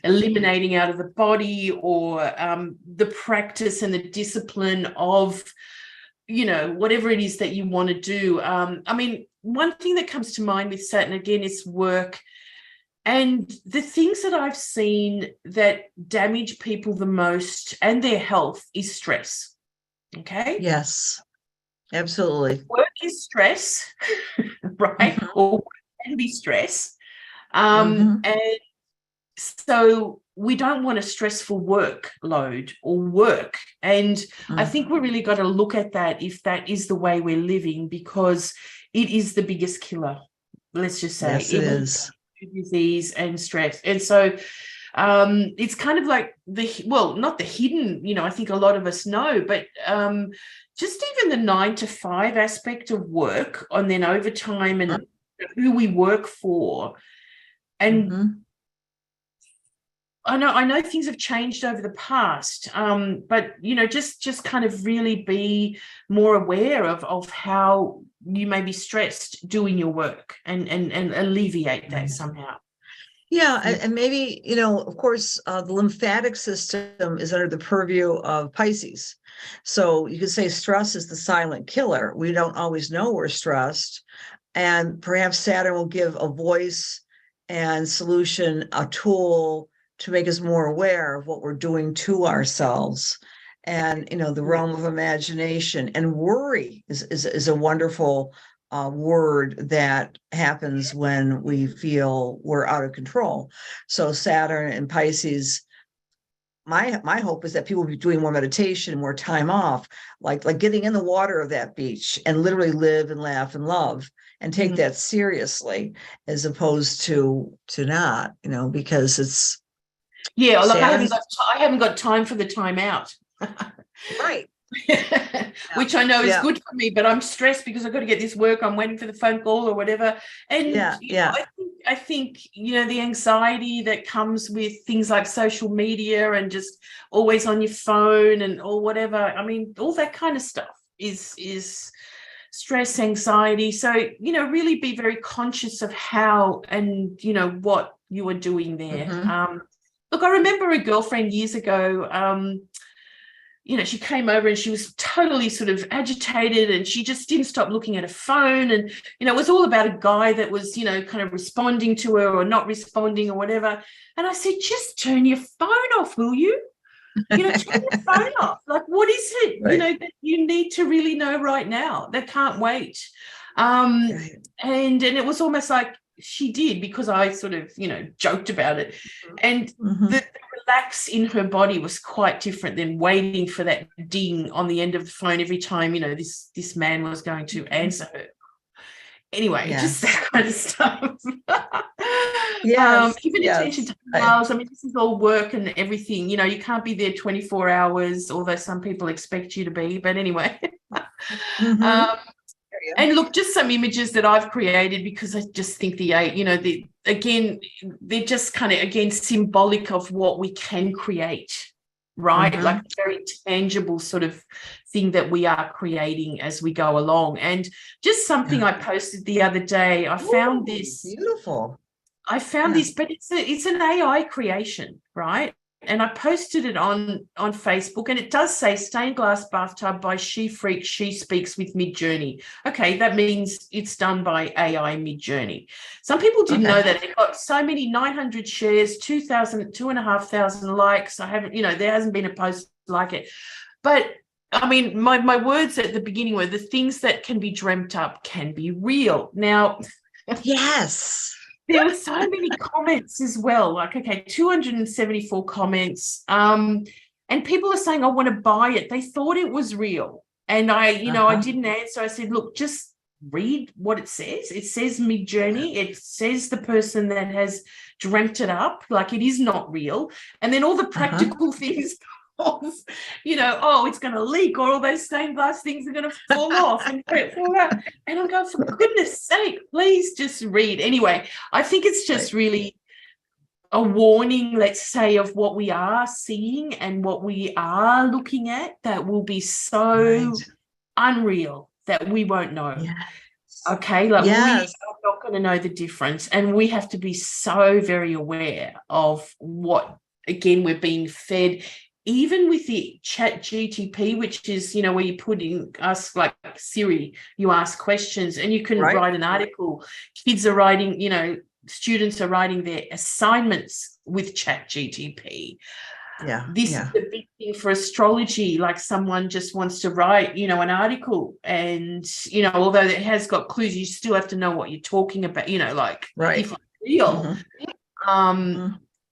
eliminating out of the body, or the practice and the discipline of, whatever it is that you want to do. One thing that comes to mind with Saturn, again, is work. And the things that I've seen that damage people the most and their health is stress. Okay? Yes, absolutely. Work is stress, right? Or work can be stress. And so we don't want a stressful workload or work. And I think we really got to look at that if that is the way we're living, because it is the biggest killer. Let's just say it is. Disease and stress. And so it's kind of like not the hidden, I think a lot of us know, but just even the 9 to 5 aspect of work, and then overtime and who we work for. And I know things have changed over the past, but just kind of really be more aware of how you may be stressed doing your work, and alleviate that somehow. Yeah, and maybe, of course, the lymphatic system is under the purview of Pisces. So you could say stress is the silent killer. We don't always know we're stressed, and perhaps Saturn will give a voice and solution, a tool to make us more aware of what we're doing to ourselves. And, the realm of imagination. And worry is a wonderful word that happens when we feel we're out of control. So Saturn and Pisces, my hope is that people will be doing more meditation, more time off, like getting in the water of that beach and literally live and laugh and love, and take that seriously, as opposed to not, because it's I haven't got time for the time out. Right. Which I know is good for me, but I'm stressed because I've got to get this work. I'm waiting for the phone call or whatever. And I think the anxiety that comes with things like social media and just always on your phone and or whatever. All that kind of stuff is stress, anxiety. So, really be very conscious of how and what you are doing there. Look, I remember a girlfriend years ago, she came over and she was totally sort of agitated, and she just didn't stop looking at her phone. And, it was all about a guy that was, kind of responding to her or not responding or whatever. And I said, just turn your phone off, will you? Turn your phone off. Like, what is it, that you need to really know right now? That can't wait. And it was almost like she did, because I sort of, joked about it. And the relax in her body was quite different than waiting for that ding on the end of the phone every time, this man was going to answer her. Anyway, just that kind of stuff. Even attention to details. This is all work and everything. You can't be there 24 hours, although some people expect you to be. But anyway. And look, just some images that I've created, because I just think they're just kind of, again, symbolic of what we can create, right? Like a very tangible sort of thing that we are creating as we go along. And just something I posted the other day, I found this. Beautiful. I found this, but it's an AI creation, right? and I posted it on Facebook, and it does say stained glass bathtub by She Freak, She Speaks with Midjourney. Okay, that means it's done by AI Midjourney. Some people didn't know that. It got so many 900 shares, 2,500 likes. I haven't, there hasn't been a post like it. But I mean, my words at the beginning were the things that can be dreamt up can be real. Now, yes. There were so many comments as well, like, okay, 274 comments. And people are saying, I want to buy it. They thought it was real. And I didn't answer. I said, look, just read what it says. It says Midjourney. It says the person that has dreamt it up, like it is not real. And then all the practical things of, it's going to leak, or all those stained glass things are going to fall off and fall out. And I'm going, for goodness sake, please just read. Anyway, I think it's just really a warning, let's say, of what we are seeing and what we are looking at that will be so unreal that we won't know. Yes. Okay, like we are not going to know the difference, and we have to be so very aware of what, again, we're being fed. Even with the chat GTP, which is, where you put in, ask like Siri, you ask questions and you can write an article. Kids are writing, students are writing their assignments with chat GTP. This is the big thing for astrology. Like someone just wants to write, an article, and, although it has got clues, you still have to know what you're talking about, if it's real.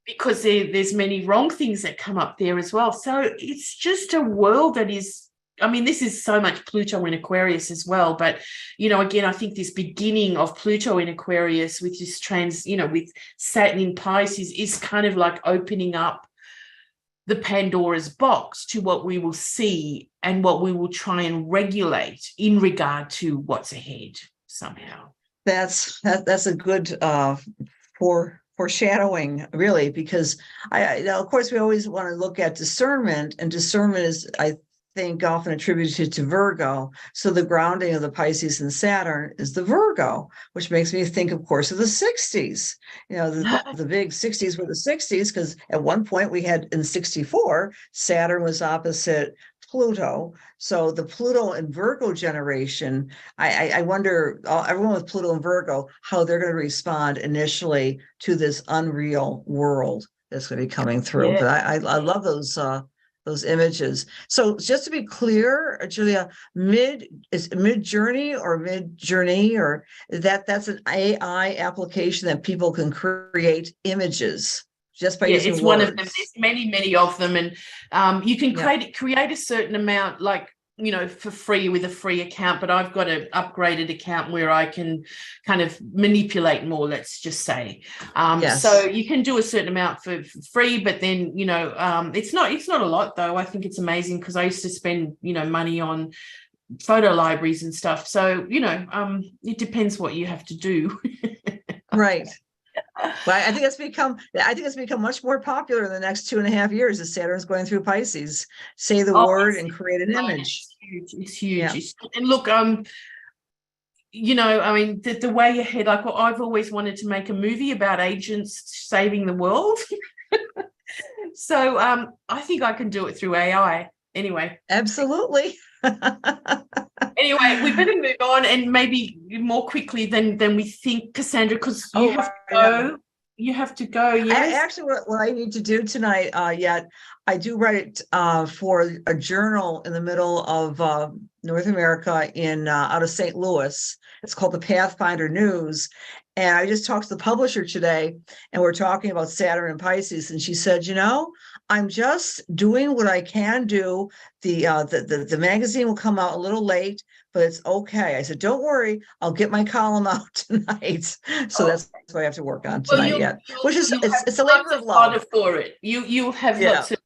Because there's many wrong things that come up there as well. So it's just a world that is, this is so much Pluto in Aquarius as well. But, again, I think this beginning of Pluto in Aquarius with this with Saturn in Pisces is kind of like opening up the Pandora's box to what we will see and what we will try and regulate in regard to what's ahead somehow. That's a good foreshadowing, really, because of course, we always want to look at discernment, and discernment is, I think, often attributed to Virgo. So the grounding of the Pisces and Saturn is the Virgo, which makes me think, of course, of the 60s. The big 60s were the 60s, because at one point we had, in 64, Saturn was opposite Pluto. So the Pluto and Virgo generation, I wonder, everyone with Pluto and Virgo, how they're going to respond initially to this unreal world that's going to be coming through. But I love those images. So just to be clear, Julija, is Midjourney or Midjourney, or that's an AI application that people can create images just by using it's words. One of them. There's many of them, and you can create a certain amount, like, for free with a free account, but I've got an upgraded account where I can kind of manipulate more, let's just say. So you can do a certain amount for free, but then, it's not a lot though. I think it's amazing, because I used to spend, money on photo libraries and stuff. So, it depends what you have to do. Right. Well, I think it's become much more popular in the next 2.5 years as Saturn's going through Pisces. Say the word and create an image. It's huge. And look, the way ahead, like, I've always wanted to make a movie about agents saving the world. So I think I can do it through AI. Anyway. Absolutely. Anyway, we better move on, and maybe more quickly than we think, Cassandra, because you have to go. You have to go. Yes. Actually, what I need to do tonight, I do write for a journal in the middle of North America, out of St. Louis. It's called the Pathfinder News. And I just talked to the publisher today, and we're talking about Saturn and Pisces. And she said, I'm just doing what I can do. The magazine will come out a little late, but it's okay. I said, don't worry, I'll get my column out tonight. So that's what I have to work on tonight. Which is, it's a labor of love for it. You'll have lots of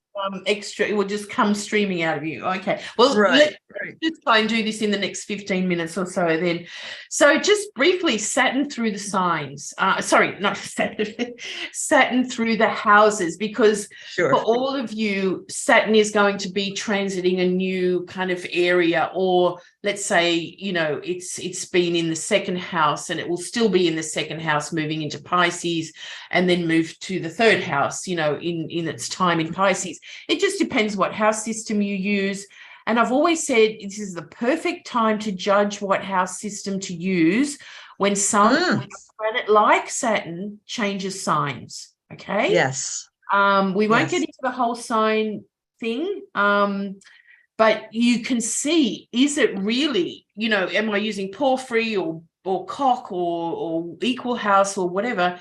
extra, it will just come streaming out of you. Okay. Well, let's just try and do this in the next 15 minutes or so then. So just briefly, Saturn through the signs. Sorry, not Saturn, Saturn through the houses, because for all of you, Saturn is going to be transiting a new kind of area, or let's say, you know, it's been in the second house and it will still be in the second house, moving into Pisces, and then move to the third house, you know, in its time in Pisces. It just depends what house system you use. And I've always said this is the perfect time to judge what house system to use when some planet like Saturn changes signs. Okay. Yes. We won't get into the whole sign thing. But you can see, is it really, you know, am I using porphyry or cock or equal house or whatever?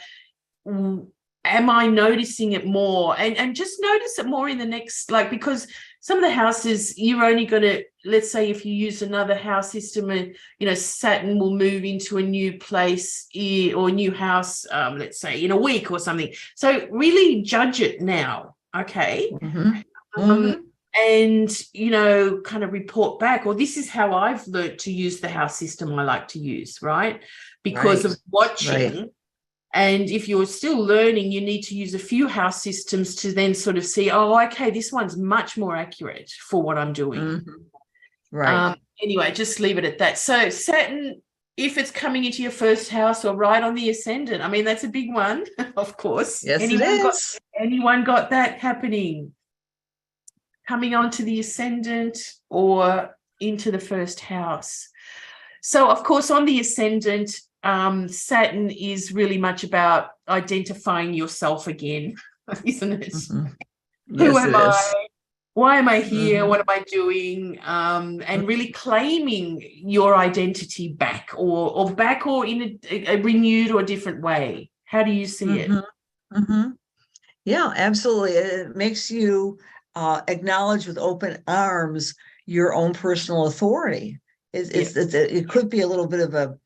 Am I noticing it more? And just notice it more in the next, like, because some of the houses you're only going to, let's say if you use another house system and, you know, Saturn will move into a new place or a new house, let's say in a week or something. So really judge it now. Okay. And, you know, kind of report back, or this is how I've learned to use the house system I like to use, right? Because of watching. And if you're still learning, you need to use a few house systems to then sort of see, oh, okay, this one's much more accurate for what I'm doing. Anyway, just leave it at that. So Saturn, if it's coming into your first house or right on the ascendant, I mean, that's a big one, of course. Yes, Anyone got that happening? Coming onto the ascendant or into the first house. So, of course, on the ascendant, Saturn is really much about identifying yourself again, isn't it? Who am I? Why am I here? What am I doing? And really claiming your identity back or in a renewed or different way. How do you see it? Yeah, absolutely. It makes you acknowledge with open arms your own personal authority. It could be a little bit of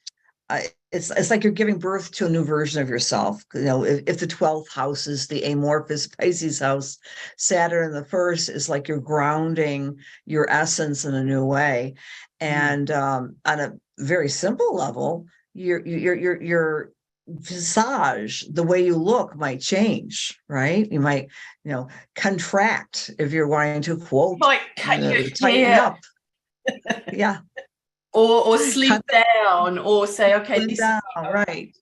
it's like you're giving birth to a new version of yourself. You know, if the 12th house is the amorphous Pisces house, Saturn in the first is like you're grounding your essence in a new way. And on a very simple level, your visage, the way you look might change, right? You might, you know, contract if you're wanting to quote, tighten up. Or sleep down, or say, okay, this down, is right.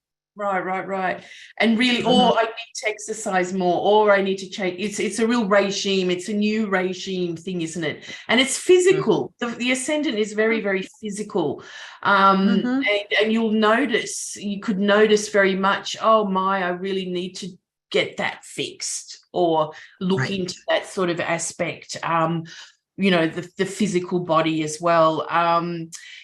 And really, or I need to exercise more, or I need to change. It's a real regime. It's a new regime thing, isn't it? And it's physical. The ascendant is very, very physical. And you'll notice, you could notice very much, oh my, I really need to get that fixed, or look into that sort of aspect. You know, the physical body as well.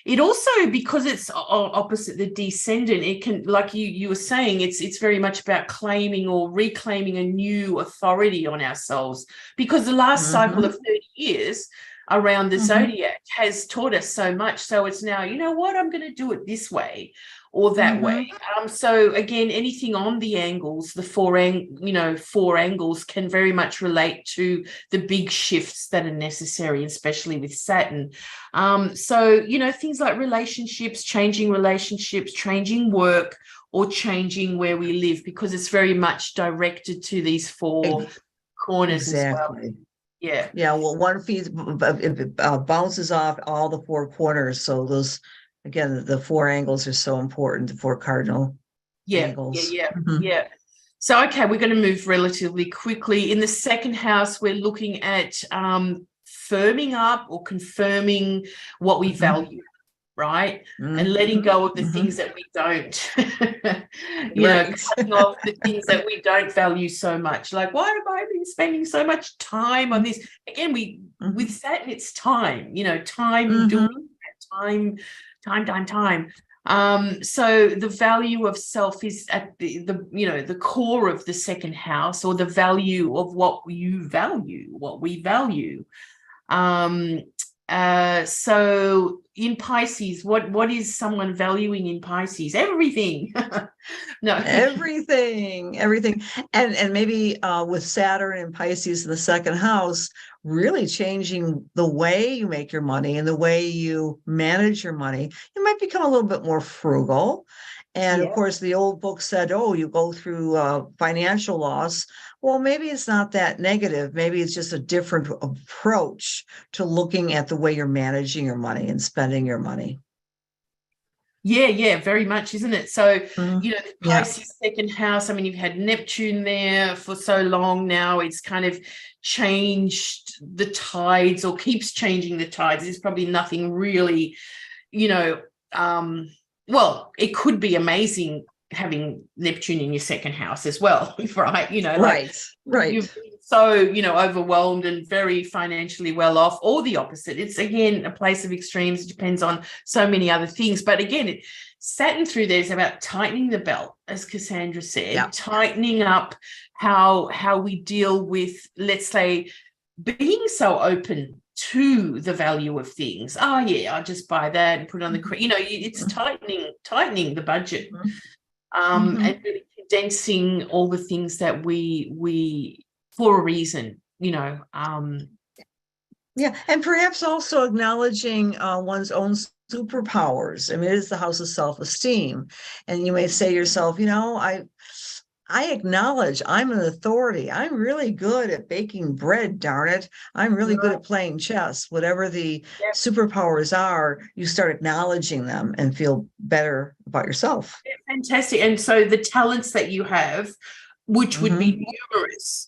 It also, because it's opposite the descendant, it can, like you were saying, it's very much about claiming or reclaiming a new authority on ourselves, because the last cycle of 30 years around the zodiac has taught us so much. So it's now, you know what, I'm going to do it this way or that way. So again, anything on the angles, the four angles can very much relate to the big shifts that are necessary, especially with Saturn. So, you know, things like relationships, changing work, or changing where we live, because it's very much directed to these four corners as well. Yeah. Well, one feeds, bounces off all the four corners. So those, again, the four angles are so important, the four cardinal angles. Yeah. So, okay, we're going to move relatively quickly. In the second house, we're looking at firming up or confirming what we value, right? And letting go of the things that we don't. you know, cutting off the things that we don't value so much. Like, why have I been spending so much time on this? Again, with Saturn, it's time, you know, time doing that, time. So the value of self is at the core of the second house, or the value of what we value. So in Pisces, what is someone valuing in Pisces? Everything. No. Everything. And maybe with Saturn and Pisces in the second house, really changing the way you make your money and the way you manage your money. You might become a little bit more frugal. And of course, the old book said, oh, you go through financial loss. Well, maybe it's not that negative. Maybe it's just a different approach to looking at the way you're managing your money and spending your money. Yeah, very much, isn't it? So, the Pisces second house, I mean, you've had Neptune there for so long now. It's kind of changed the tides, or keeps changing the tides. There's probably nothing really, well, it could be amazing having Neptune in your second house as well, right? Right. You've been so, overwhelmed and very financially well off, or the opposite. It's, again, a place of extremes. It depends on so many other things. But again, Saturn through there is about tightening the belt, as Cassandra said, tightening up how we deal with, let's say, being so open to the value of things. Oh yeah, I'll just buy that and put it on the it's tightening the budget, and really condensing all the things that we for a reason, and perhaps also acknowledging one's own superpowers. I mean, it is the house of self-esteem, and you may say to yourself, I acknowledge I'm an authority. I'm really good at baking bread, darn it. I'm really good at playing chess. Whatever the superpowers are, you start acknowledging them and feel better about yourself. Fantastic. And so the talents that you have, which would be numerous.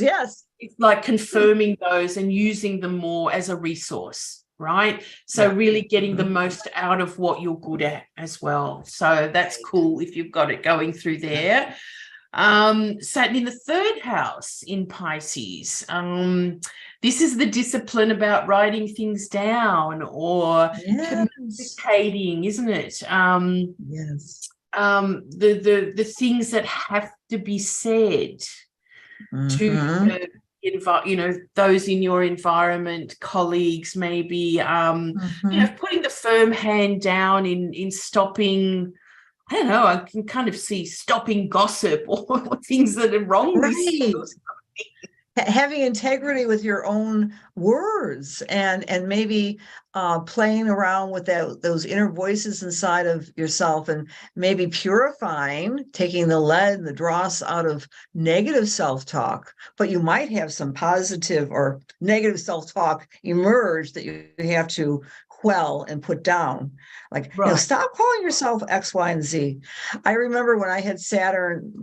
Yes. It's like confirming those and using them more as a resource. Right. So really getting the most out of what you're good at as well. So that's cool if you've got it going through there. Saturn in the third house in Pisces. This is the discipline about writing things down or communicating, isn't it? The things that have to be said to those in your environment, colleagues, maybe, putting the firm hand down in stopping, I don't know, I can kind of see stopping gossip or things that are wrong. Right. Having integrity with your own words and maybe playing around with those inner voices inside of yourself, and maybe purifying, taking the lead and the dross out of negative self-talk. But you might have some positive or negative self-talk emerge that you have to quell and put down. Like, stop calling yourself X, Y, and Z. I remember when I had Saturn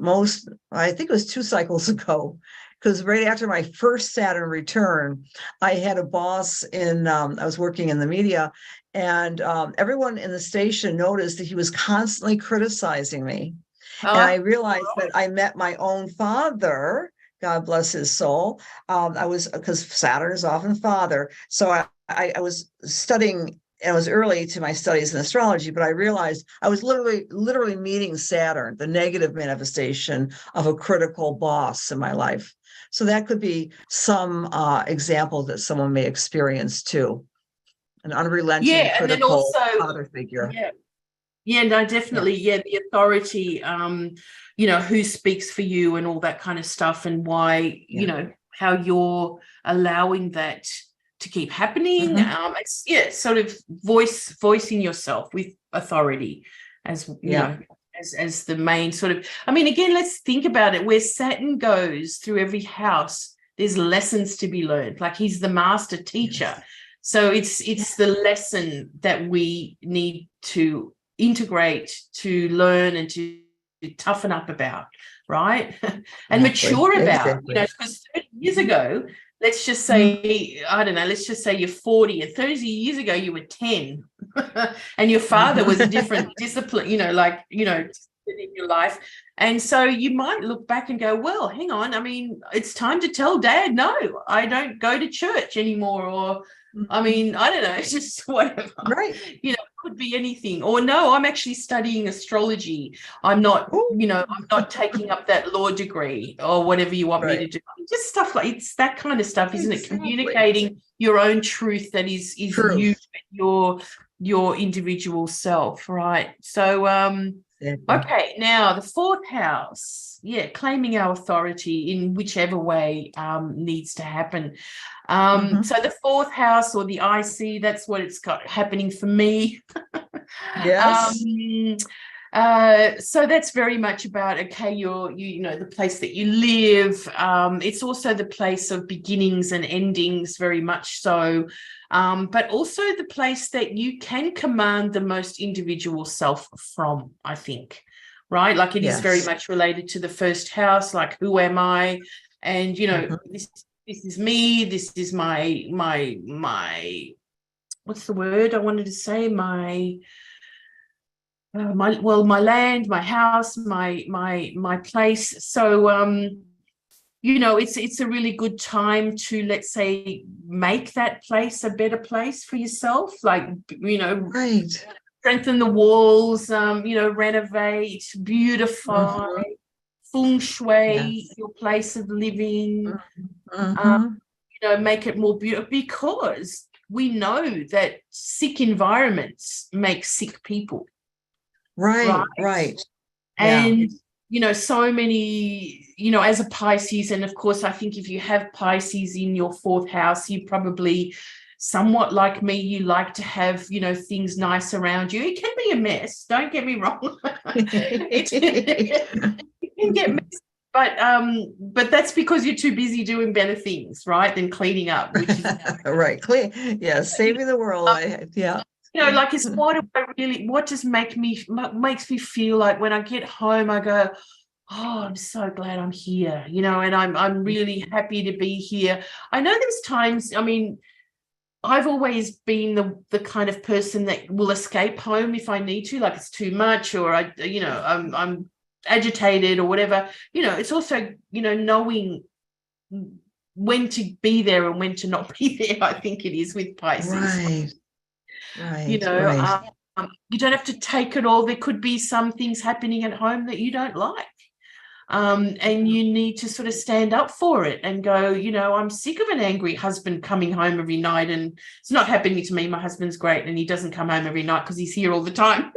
I think it was 2 cycles ago, because right after my first Saturn return, I had a boss I was working in the media, and everyone in the station noticed that he was constantly criticizing me. And I realized that I met my own father, God bless his soul. Because Saturn is often father. So I was studying, and I was early to my studies in astrology, but I realized I was literally meeting Saturn, the negative manifestation of a critical boss in my life. So that could be some example that someone may experience too. An unrelenting, critical father figure. No, definitely. The authority, who speaks for you and all that kind of stuff, and why, how you're allowing that to keep happening. It's sort of voicing yourself with authority, as as the main sort of, I mean, again, let's think about it. Where Saturn goes through every house, there's lessons to be learned. Like, he's the master teacher. So it's the lesson that we need to integrate, to learn, and to toughen up about, right? And mature about, because 30 years ago, let's just say, I don't know, let's just say you're 40, and 30 years ago you were 10 and your father was a different discipline, in your life. And so you might look back and go, well, hang on, I mean, it's time to tell Dad, no, I don't go to church anymore. Or, I mean, I don't know, it's just whatever. Right. could be anything. Or no, I'm actually studying astrology. I'm not, I'm not taking up that law degree or whatever you want me to do. Just stuff like, it's that kind of stuff, isn't it? Communicating your own truth that is you, your individual self, right? So okay, now the fourth house, claiming our authority in whichever way needs to happen. So the fourth house, or the IC, that's what it's got happening for me. Yes. So that's very much about, okay, you know, the place that you live. It's also the place of beginnings and endings, very much so. But also the place that you can command the most individual self from, I think, right? Like it is very much related to the first house, like who am I? And, you know, this is me, this is my what's the word I wanted to say? My land, my house, my place. So you know, it's a really good time to, let's say, make that place a better place for yourself. Like, you know, strengthen the walls, you know, renovate, beautify, feng shui your place of living, you know, make it more beautiful, because we know that sick environments make sick people. Right. And, you know, so many, you know, as a Pisces, and of course, I think if you have Pisces in your fourth house, you probably, somewhat like me, you like to have, you know, things nice around you. It can be a mess, don't get me wrong. It can get messy. But that's because you're too busy doing better things, right, than cleaning up, which is saving the world. You know, like, it's what just makes me feel like when I get home, I go, oh, I'm so glad I'm here, you know, and I'm really happy to be here. I know there's times, I mean, I've always been the kind of person that will escape home if I need to, like it's too much, or I'm agitated or whatever. You know, it's also, you know, knowing when to be there and when to not be there, I think it is with Pisces. You know, you don't have to take it all. There could be some things happening at home that you don't like. And you need to sort of stand up for it and go, you know, I'm sick of an angry husband coming home every night, and it's not happening to me. My husband's great, and he doesn't come home every night because he's here all the time.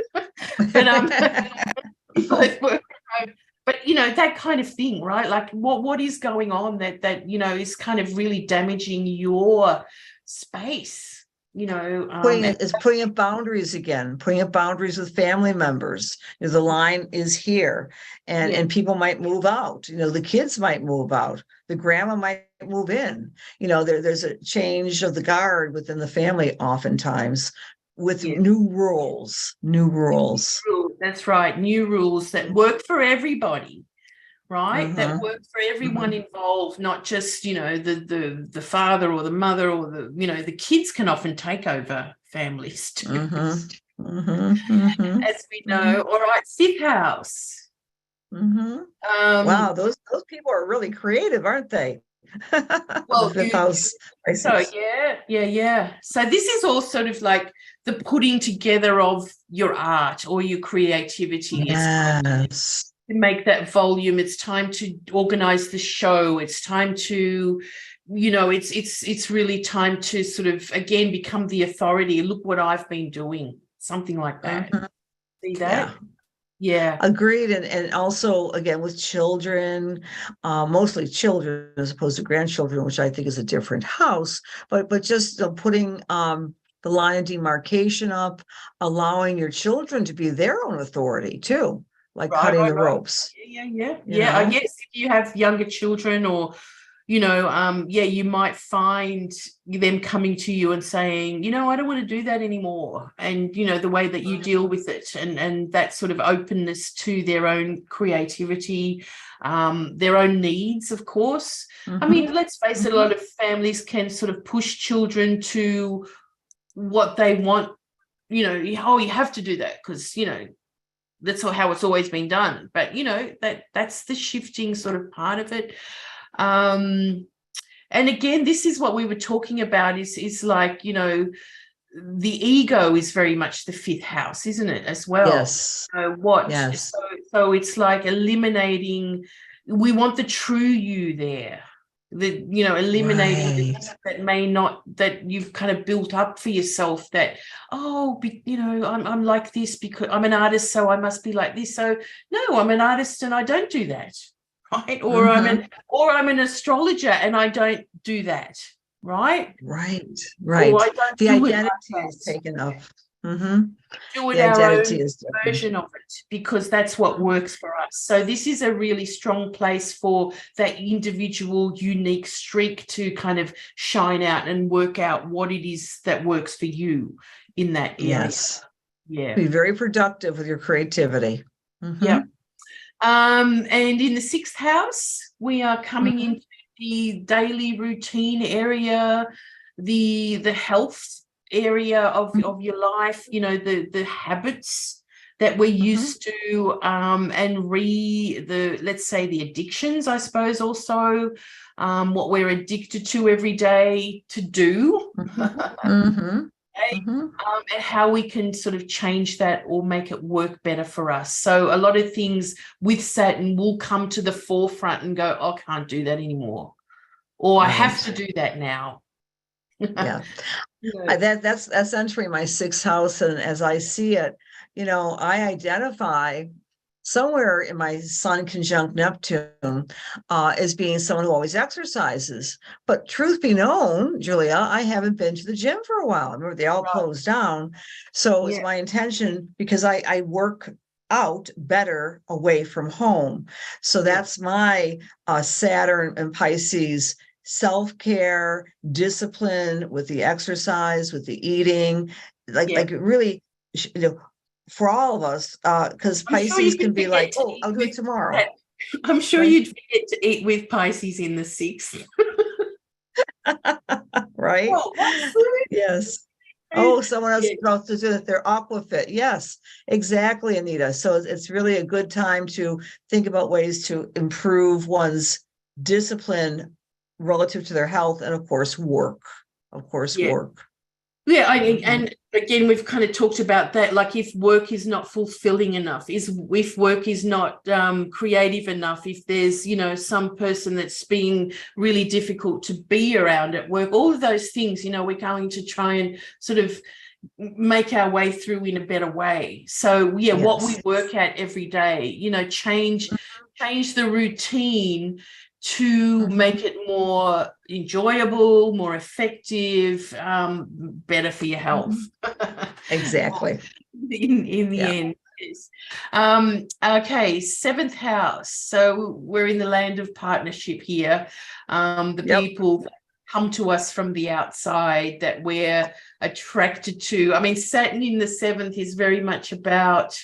But you know, that kind of thing, right? Like what is going on that you know is kind of really damaging your space. You know, putting up boundaries again, putting up boundaries with family members. You know, the line is here, and people might move out. You know, the kids might move out. The grandma might move in. You know, there's a change of the guard within the family oftentimes, with new rules. That's right. New rules that work for everybody. Right, that work for everyone involved, not just, you know, the father or the mother or the, you know, the kids can often take over families too, as we know. All right, fifth house. Wow, those people are really creative, aren't they? Well, the fifth house. So So this is all sort of like the putting together of your art or your creativity. Yes. To make that volume, it's time to organize the show, it's time to, you know, it's really time to sort of again become the authority. Look what I've been doing, something like that. See that? Yeah. Agreed. And also again with children, mostly children as opposed to grandchildren, which I think is a different house, but just putting the line of demarcation up, allowing your children to be their own authority too. Like cutting the ropes. Yeah. I guess if you have younger children, or, you know, you might find them coming to you and saying, you know, I don't want to do that anymore. And, you know, the way that you deal with it and that sort of openness to their own creativity, their own needs, of course. I mean, let's face it, a lot of families can sort of push children to what they want, you know, you have to do that because, you know, that's how it's always been done. But, you know, that's the shifting sort of part of it. And again, this is what we were talking about is like, you know, the ego is very much the fifth house, isn't it, as well? Yes. Yes. So it's like eliminating, we want the true you there. Eliminating that may not, that you've kind of built up for yourself, that, I'm like this because I'm an artist, so I must be like this. So no, I'm an artist and I don't do that. Right. Or I'm an astrologer and I don't do that. Right. Right. The identity is taken up. Do it our own version of it, because that's what works for us. So this is a really strong place for that individual unique streak to kind of shine out and work out what it is that works for you in that area. Yes. Yeah. Be very productive with your creativity. Yeah. And in the sixth house, we are coming into the daily routine area, the health area of your life, the habits that we're used to, and let's say the addictions, I suppose, also what we're addicted to every day to do. And how we can sort of change that or make it work better for us. So a lot of things with Saturn will come to the forefront and go, I can't do that anymore, or I have to do that now. Yeah. That's entering my sixth house, and as I see it, I identify somewhere in my Sun conjunct Neptune as being someone who always exercises. But truth be known, Julija, I haven't been to the gym for a while. I remember they all closed down. So it's my intention, because I work out better away from home. So that's my Saturn and Pisces self-care, discipline with the exercise, with the eating, like really, for all of us, because Pisces can be like, I'll do it tomorrow. I'm sure you'd forget to eat with Pisces in the sixth. Right? Yes. Someone else about to do that. They're aquafit. Yes, exactly, Anita. So it's really a good time to think about ways to improve one's discipline relative to their health, and of course work. Yeah, and again, we've kind of talked about that, like if work is not fulfilling enough, if work is not creative enough, if there's, some person that's being really difficult to be around at work, all of those things, we're going to try and sort of make our way through in a better way. So what we work at every day, change the routine to make it more enjoyable, more effective, better for your health. Exactly. in the end. Yes. Okay, seventh house. So we're in the land of partnership here. People that come to us from the outside that we're attracted to. I mean, Saturn in the seventh is very much about,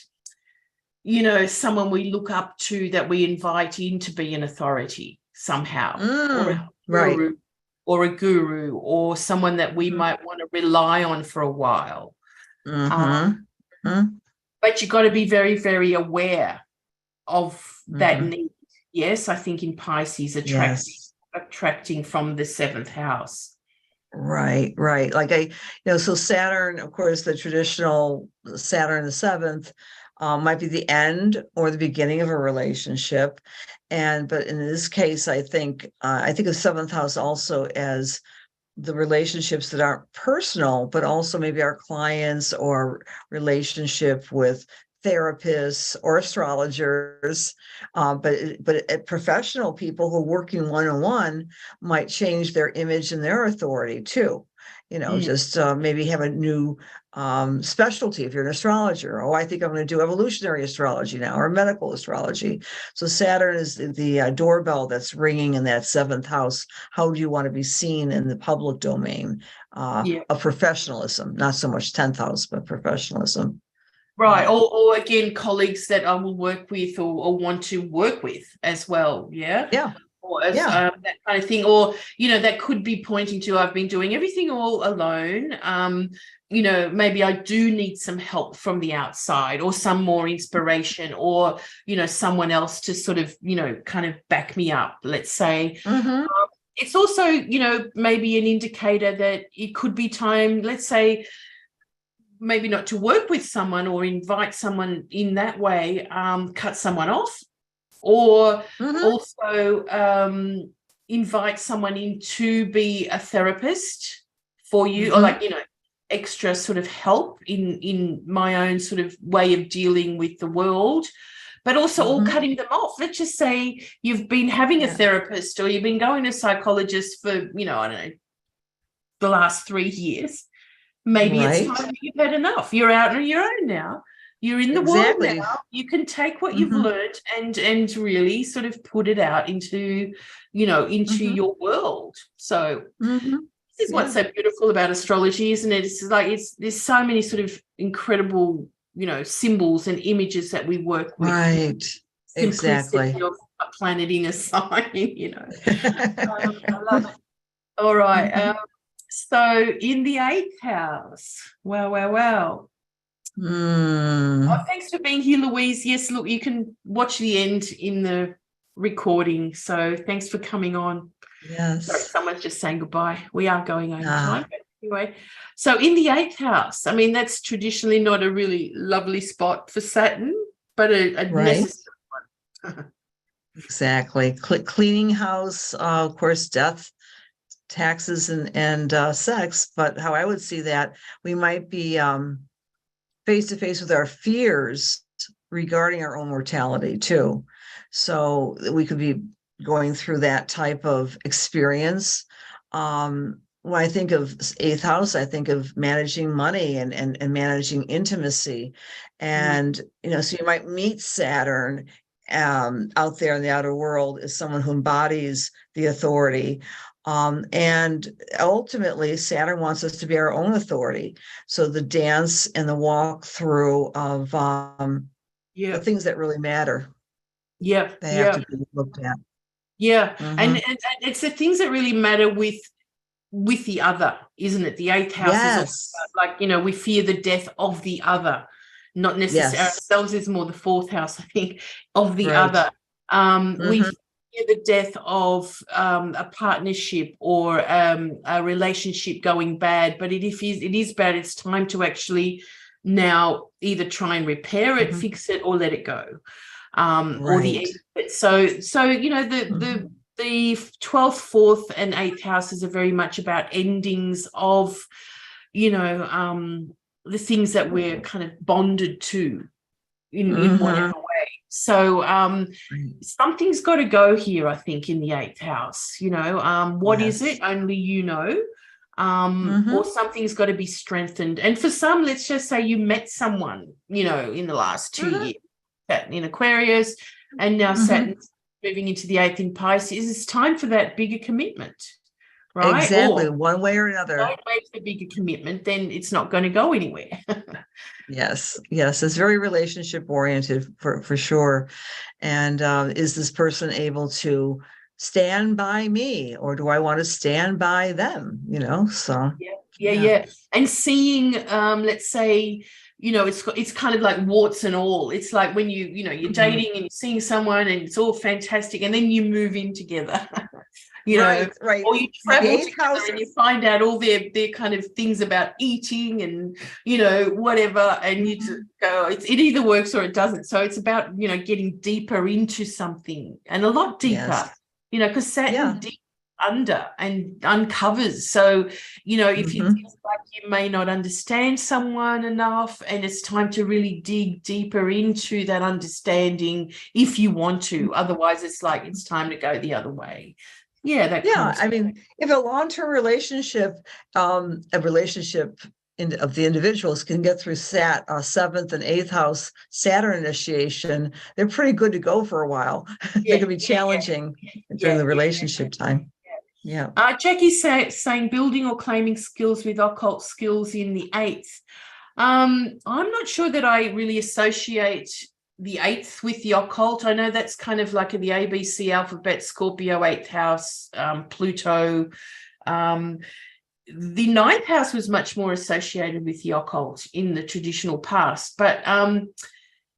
someone we look up to, that we invite in to be an authority somehow, or a guru, or someone that we might want to rely on for a while. But you've got to be very, very aware of that need. Yes, I think in Pisces, attracting from the seventh house. Right. Like so Saturn, of course, the traditional Saturn the seventh might be the end or the beginning of a relationship. But in this case, I think of seventh house also as the relationships that aren't personal, but also maybe our clients, or relationship with therapists or astrologers, but professional people who are working one-on-one might change their image and their authority too. Just maybe have a new specialty if you're an astrologer. I think I'm going to do evolutionary astrology now, or medical astrology. So Saturn is the doorbell that's ringing in that seventh house. How do you want to be seen in the public domain of professionalism? Not so much 10th house, but professionalism. Right. Or again, colleagues that I will work with or want to work with as well. Yeah. Yeah. Or that kind of thing. Or, that could be pointing to, I've been doing everything all alone. Maybe I do need some help from the outside, or some more inspiration, or, someone else to sort of, kind of back me up, let's say. It's also, maybe an indicator that it could be time, let's say, maybe not to work with someone or invite someone in that way, cut someone off, or also invite someone in to be a therapist for you, or like, you know, extra sort of help in my own sort of way of dealing with the world, but also all cutting them off. Let's just say you've been having a therapist, or you've been going to a psychologist for, you know, I don't know, the last 3 years. Maybe it's time that you've had enough. You're out on your own now. You're in the world now. You can take what you've learned and really sort of put it out into, you know, into your world. So this is what's so beautiful about astrology, isn't it? It's like there's so many sort of incredible, you know, symbols and images that we work with. Right. Exactly. Of a planet in a sign, you know. I love it. All right. So in the 8th house, wow. Oh, thanks for being here, Louise. Yes, look, you can watch the end in the recording. So thanks for coming on. Yes. Sorry, someone's just saying goodbye. We are going over time. But anyway, so in the 8th house, I mean, that's traditionally not a really lovely spot for Saturn, but a necessary one. Exactly. Cleaning house, of course, death, taxes, and sex. But how I would see that, we might be face to face with our fears regarding our own mortality too. So we could be going through that type of experience. When I think of 8th house, I think of managing money and managing intimacy. And, you know, so you might meet Saturn out there in the outer world as someone who embodies the authority. And ultimately, Saturn wants us to be our own authority. So the dance and the walk through of the things that really matter. They have to be looked at. And it's the things that really matter with the other, isn't it? The 8th house is about, like, you know, we fear the death of the other, not necessarily ourselves. Is more the 4th house, I think, of the other. We fear the death of a partnership or a relationship going bad. But it is bad, it's time to actually now either try and repair it, fix it, or let it go. Or the end of it. So you know, the 12th, 4th, and 8th houses are very much about endings of, you know, the things that we're kind of bonded to in whatever way. So something's got to go here, I think, in the 8th house. You know, what is it? Only you know. Or something's got to be strengthened. And for some, let's just say you met someone, you know, in the last 2 years. Saturn in Aquarius, and now Saturn's moving into the 8th in Pisces. It's time for that bigger commitment, right? Exactly, or one way or another. Don't make the bigger commitment, then it's not going to go anywhere. Yes, it's very relationship oriented for sure. And is this person able to stand by me, or do I want to stand by them? You know, so and seeing, let's say, you know, it's kind of like warts and all. It's like when you're dating and you're seeing someone and it's all fantastic, and then you move in together, you know, or you travel together and you find out all their kind of things about eating and, you know, whatever, and you just go, it either works or it doesn't. So it's about, you know, getting deeper into something, and a lot deeper, you know, because Saturn deep under and uncovers. So, you know, if you feel like you may not understand someone enough, and it's time to really dig deeper into that understanding if you want to. Otherwise, it's like it's time to go the other way. I mean, if a long-term relationship, of the individuals can get through 7th and 8th house Saturn initiation, they're pretty good to go for a while. They can be challenging during the relationship time. Jackie's saying building or claiming skills with occult skills in the 8th. I'm not sure that I really associate the 8th with the occult. I know that's kind of like the ABC alphabet, Scorpio, 8th house, Pluto. The 9th house was much more associated with the occult in the traditional past. But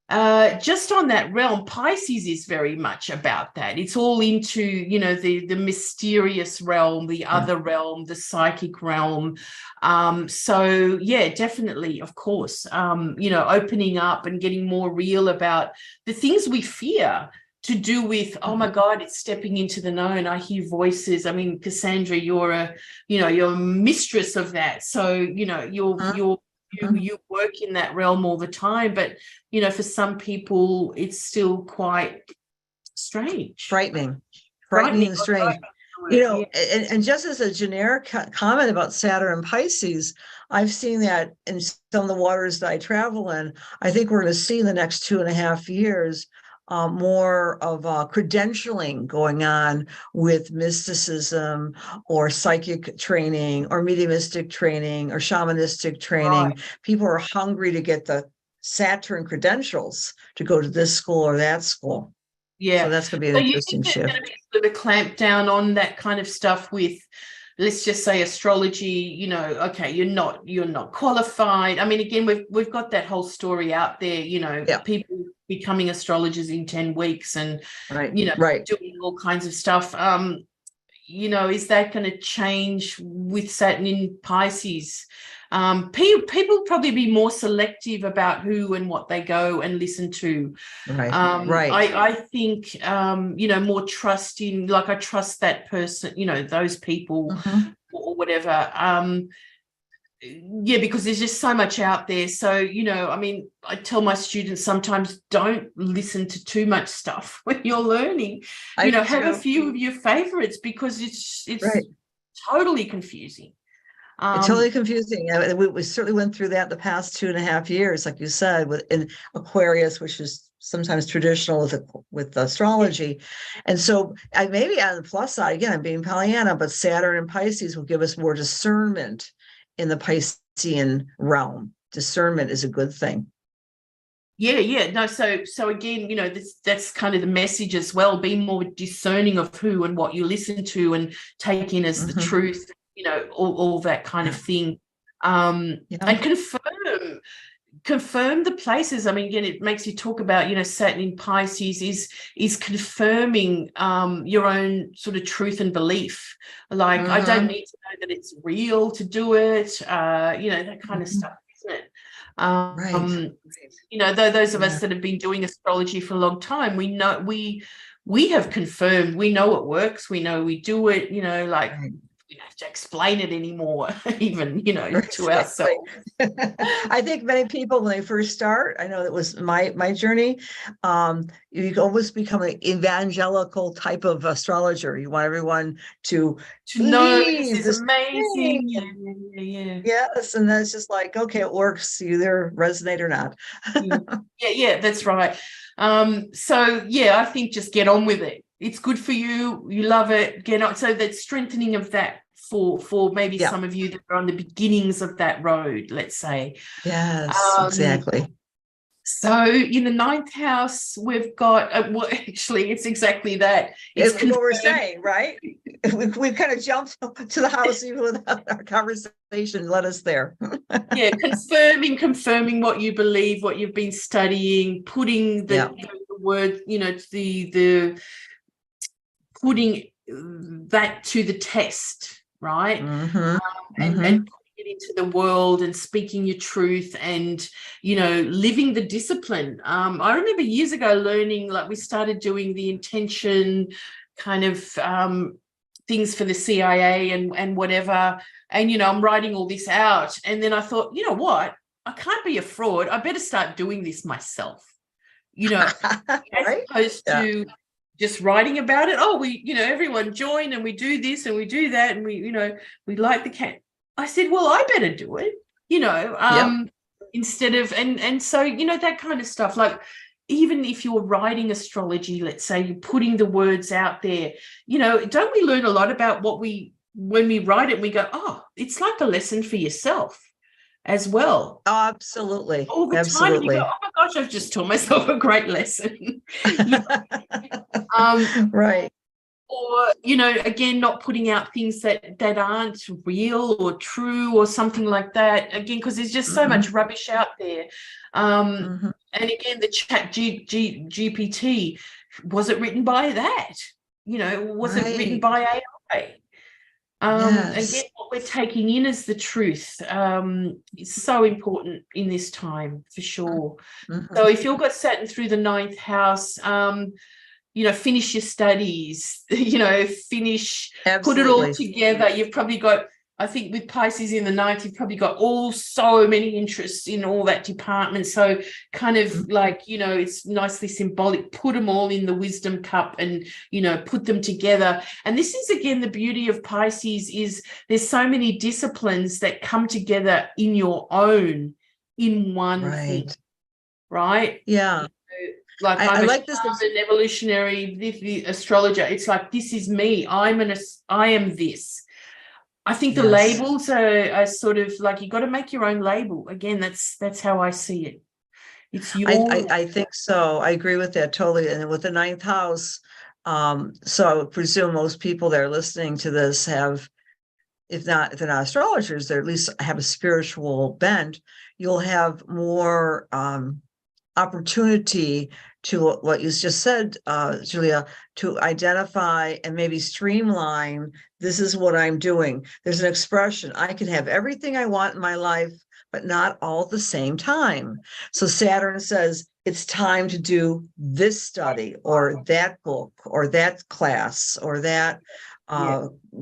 Just on that realm, Pisces is very much about that. It's all into, the mysterious realm, the other realm, the psychic realm. So yeah, definitely, of course, opening up and getting more real about the things we fear, to do with, oh my God, it's stepping into the known. I hear voices. I mean, Cassandra, you're a mistress of that. So, you work in that realm all the time, but for some people it's still quite strange, frightening and strange. And just as a generic comment about Saturn and Pisces, I've seen that in some of the waters that I travel in. I think we're going to see in the next 2.5 years more of credentialing going on with mysticism or psychic training or mediumistic training or shamanistic training. Right. People are hungry to get the Saturn credentials to go to this school or that school. Yeah. So that's going to be an interesting shift. There's going to be sort of a clamp down on that kind of stuff with, let's just say, astrology. Okay, you're not qualified. I mean, again, we've got that whole story out there, people becoming astrologers in 10 weeks and doing all kinds of stuff. Is that going to change with Saturn in Pisces? People probably be more selective about who and what they go and listen to. Right. I think, more trust in, like, I trust that person, those people or whatever. Because there's just so much out there. So, I tell my students sometimes don't listen to too much stuff when you're learning. Have a few of your favorites, because it's totally confusing. It's totally confusing. We certainly went through that the past 2.5 years, like you said, in Aquarius, which is sometimes traditional with astrology. And so maybe on the plus side, again, I'm being Pollyanna, but Saturn and Pisces will give us more discernment in the Piscean realm. Discernment is a good thing. Yeah. No, so again, that's kind of the message as well. Be more discerning of who and what you listen to and take in as the truth, all that kind of thing. And confirm the places. I mean, again, it makes you talk about, Saturn in Pisces is confirming your own sort of truth and belief. Like, I don't need to know that it's real to do it, that kind of stuff, isn't it? Those of us that have been doing astrology for a long time, we know we have confirmed, we know it works, we know we do it, we don't have to explain it anymore, even, to ourselves. I think many people, when they first start, I know that was my journey, you almost become an evangelical type of astrologer. You want everyone to know this is amazing. Yeah. Yes, and that's just like, okay, it works. You either resonate or not. Yeah, that's right. I think just get on with it. It's good for you. You love it. Get on. So that strengthening of that for maybe some of you that are on the beginnings of that road, let's say. Yes, exactly. So in the 9th house, we've got, actually, it's exactly that. It's what we're saying, right? We've kind of jumped to the house even without our conversation. Let us there. Yeah, confirming what you believe, what you've been studying, putting the word, the putting that to the test, right? And putting it into the world and speaking your truth and, living the discipline. I remember years ago learning, like, we started doing the intention kind of things for the CIA and whatever. And, I'm writing all this out. And then I thought, you know what? I can't be a fraud. I better start doing this myself, as opposed to just writing about it. Oh, we, everyone join and we do this and we do that. And we, we light the cat. I said, well, I better do it, instead of, and so, that kind of stuff. Like, even if you're writing astrology, let's say you're putting the words out there, don't we learn a lot about when we write it, we go, oh, it's like a lesson for yourself as well. Oh, absolutely. All the time you go, oh my gosh, I've just taught myself a great lesson. Right. Or, again, not putting out things that aren't real or true or something like that, again, because there's just so much rubbish out there. And And again, the chat GPT, was it written by that? Was it written by AI? Again, what we're taking in as the truth is so important in this time, for sure. So if you've got Saturn through the 9th house, finish your studies, finish, put it all together. You've probably got, I think with Pisces in the 9th, you've probably got so many interests in all that department. So kind of it's nicely symbolic, put them all in the wisdom cup and, put them together. And this is, again, the beauty of Pisces is there's so many disciplines that come together in one thing, right? Yeah. Like I like this. An evolutionary the astrologer. It's like, this is me. I am this. I think the labels are sort of like, you got to make your own label. Again, that's how I see it. It's your. I think so. I agree with that totally. And with the 9th house, so I would presume most people that are listening to this have, if they're not astrologers, they at least have a spiritual bent. You'll have more opportunity to what you just said, Julija, to identify and maybe streamline, this is what I'm doing. There's an expression, I can have everything I want in my life, but not all at the same time. So Saturn says, it's time to do this study or that book or that class or that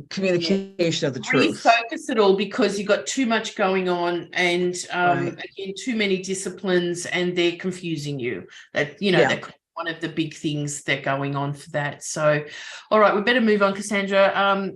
communication of the truth. Refocus it all, because you've got too much going on, and again, too many disciplines, and they're confusing you. That's one of the big things that are going on for that. So, all right, we better move on, Cassandra.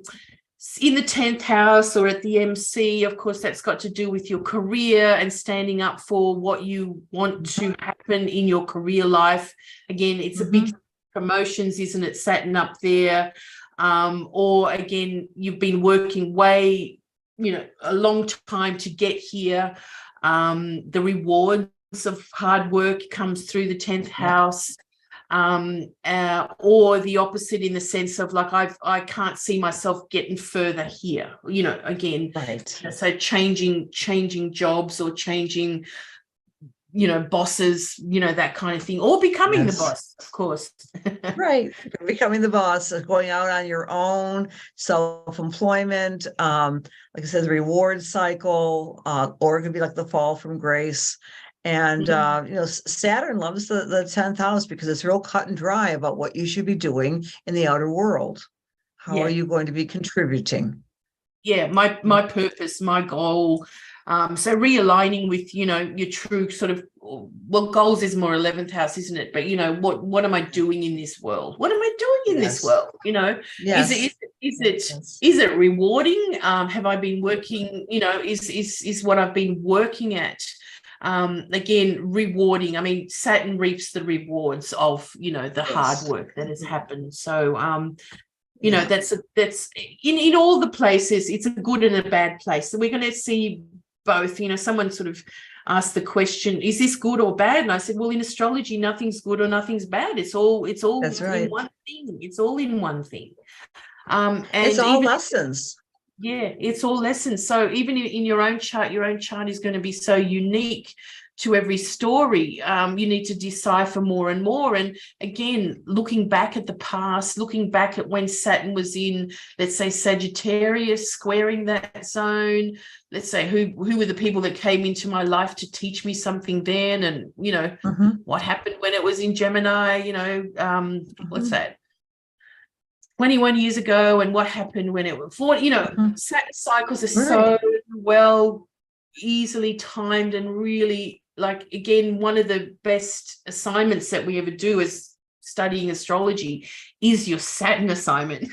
In the 10th house or at the MC, of course, that's got to do with your career and standing up for what you want to happen in your career life. Again, it's a big promotions, isn't it? Saturn up there. Or again, you've been working way, a long time to get here. The rewards of hard work comes through the 10th house. Or the opposite, in the sense of like, I can't see myself getting further here, again, so changing jobs or changing, bosses, that kind of thing, or becoming the boss, of course. Right. Becoming the boss, going out on your own, self-employment, like I said, the reward cycle, or it could be like the fall from grace. And, Saturn loves the 10th house because it's real cut and dry about what you should be doing in the outer world. How are you going to be contributing? Yeah, my purpose, my goal. So realigning with, your true sort of, goals is more 11th house, isn't it? But, what am I doing in this world? What am I doing in this world? Is it rewarding? Have I been working, is what I've been working at, again, rewarding? I mean, Saturn reaps the rewards of, the hard work that has happened. So, that's in all the places, it's a good and a bad place. So we're going to see both. Someone sort of asked the question, is this good or bad? And I said, well, in astrology, nothing's good or nothing's bad. It's all That's right. in one thing. It's all in one thing. And it's all lessons. Yeah, it's all lessons. So even in your own chart is going to be so unique to every story. You need to decipher more and more. And again, looking back at the past, looking back at when Saturn was in, let's say, Sagittarius, squaring that zone. Let's say who were the people that came into my life to teach me something then, and what happened when it was in Gemini. What's that? 21 years ago, and what happened when it was 40, Saturn cycles are so well, easily timed, and really, like, again, one of the best assignments that we ever do as studying astrology is your Saturn assignment.